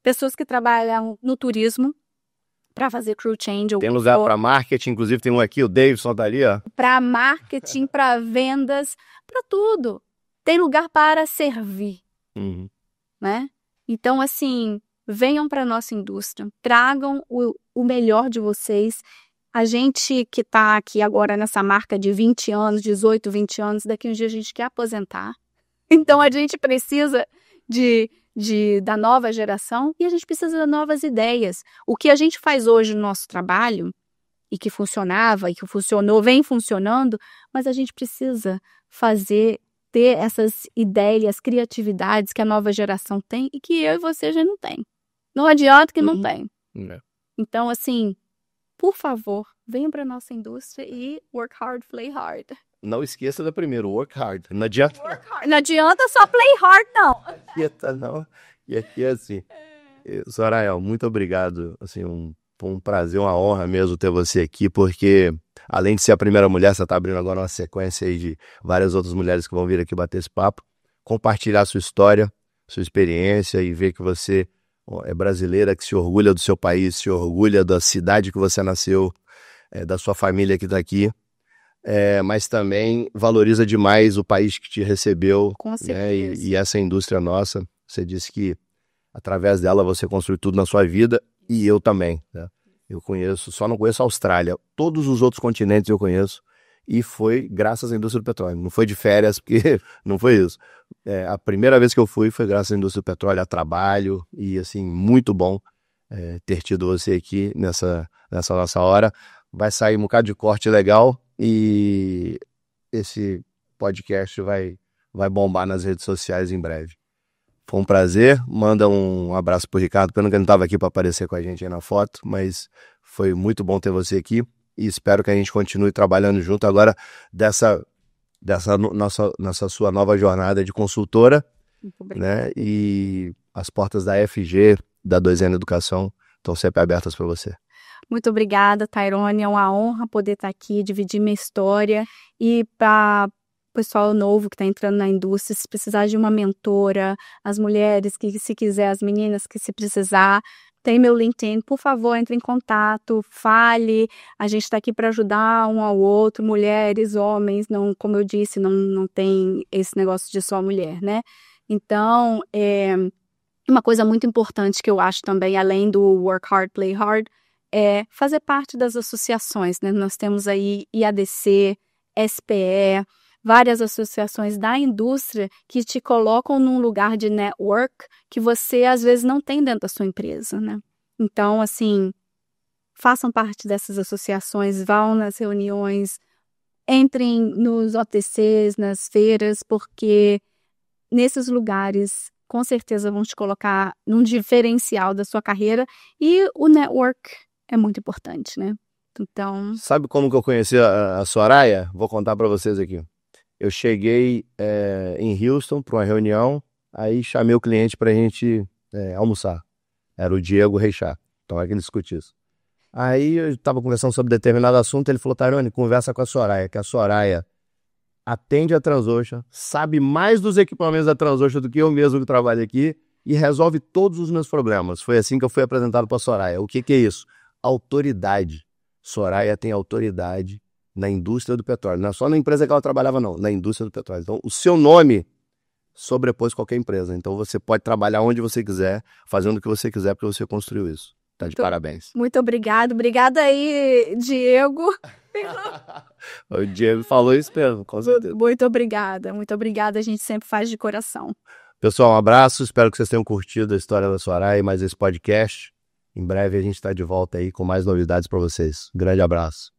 pessoas que trabalham no turismo, para fazer crew change. Tem lugar para marketing, inclusive tem um aqui, o Davidson tá ali, ó. Para marketing, para vendas, para tudo. Tem lugar para servir, né? Então, assim, venham para a nossa indústria, tragam o melhor de vocês. A gente que está aqui agora nessa marca de 20 anos, 18, 20 anos, daqui um dia a gente quer aposentar. Então, a gente precisa da nova geração e a gente precisa de novas ideias. O que a gente faz hoje no nosso trabalho, e que funcionava, e que funcionou, vem funcionando, mas a gente precisa ter essas ideias, criatividades que a nova geração tem e que eu e você já não tem. Não adianta que não tem. Então, assim, por favor, venham para a nossa indústria e work hard, play hard. Não esqueça da primeira, work hard. Não adianta. Não adianta só play hard, não. Não. E aqui é assim. Soraya, muito obrigado. Assim, foi um prazer, uma honra mesmo ter você aqui, porque além de ser a primeira mulher, você está abrindo agora uma sequência aí de várias outras mulheres que vão vir aqui bater esse papo, compartilhar sua história, sua experiência e ver que você é brasileira, que se orgulha do seu país, se orgulha da cidade que você nasceu, da sua família que está aqui. Mas também valoriza demais o país que te recebeu. Com certeza. E essa indústria nossa. Você disse que através dela você construiu tudo na sua vida e eu também, né? Eu só não conheço a Austrália. Todos os outros continentes eu conheço e foi graças à indústria do petróleo. Não foi de férias, porque não foi isso. A primeira vez que eu fui foi graças à indústria do petróleo, a trabalho e assim, muito bom ter tido você aqui nessa nossa hora. Vai sair um bocado de corte legal. E esse podcast vai bombar nas redes sociais em breve. Foi um prazer, manda um abraço pro Ricardo, pena que ele não estava aqui para aparecer com a gente aí na foto, mas foi muito bom ter você aqui e espero que a gente continue trabalhando junto agora dessa nossa sua nova jornada de consultora, né? E as portas da FG, da 2N Educação, estão sempre abertas para você. Muito obrigada, Tairone. É uma honra poder estar aqui, dividir minha história. E para o pessoal novo que está entrando na indústria, se precisar de uma mentora, as mulheres que se quiser, as meninas que se precisar, tem meu LinkedIn. Por favor, entre em contato, fale. A gente está aqui para ajudar um ao outro, mulheres, homens. Não, como eu disse, não tem esse negócio de só mulher, né? Então, uma coisa muito importante que eu acho também, além do work hard, play hard, é fazer parte das associações, né? Nós temos aí IADC, SPE, várias associações da indústria que te colocam num lugar de network que você, às vezes, não tem dentro da sua empresa, né? Então, assim, façam parte dessas associações, vão nas reuniões, entrem nos OTCs, nas feiras, porque nesses lugares, com certeza, vão te colocar num diferencial da sua carreira e o network é muito importante, né? Então... Sabe como que eu conheci a Soraya? Vou contar para vocês aqui. Eu cheguei em Houston para uma reunião, aí chamei o cliente para a gente almoçar. Era o Diego Reichá. Então é que ele discute isso. Aí eu estava conversando sobre determinado assunto, ele falou, Tairone, conversa com a Soraya, que a Soraya atende a Transocean, sabe mais dos equipamentos da Transocean do que eu mesmo que trabalho aqui e resolve todos os meus problemas. Foi assim que eu fui apresentado para a Soraya. O que é isso? Autoridade. Soraya tem autoridade na indústria do petróleo. Não é só na empresa que ela trabalhava, não. Na indústria do petróleo. Então, o seu nome sobrepôs qualquer empresa. Então, você pode trabalhar onde você quiser, fazendo o que você quiser, porque você construiu isso. Tá de parabéns. Muito obrigado. Obrigada aí, Diego. O Diego falou isso mesmo, com certeza. Muito obrigada. Muito obrigada. A gente sempre faz de coração. Pessoal, um abraço. Espero que vocês tenham curtido a história da Soraya e mais esse podcast. Em breve a gente está de volta aí com mais novidades para vocês. Um grande abraço.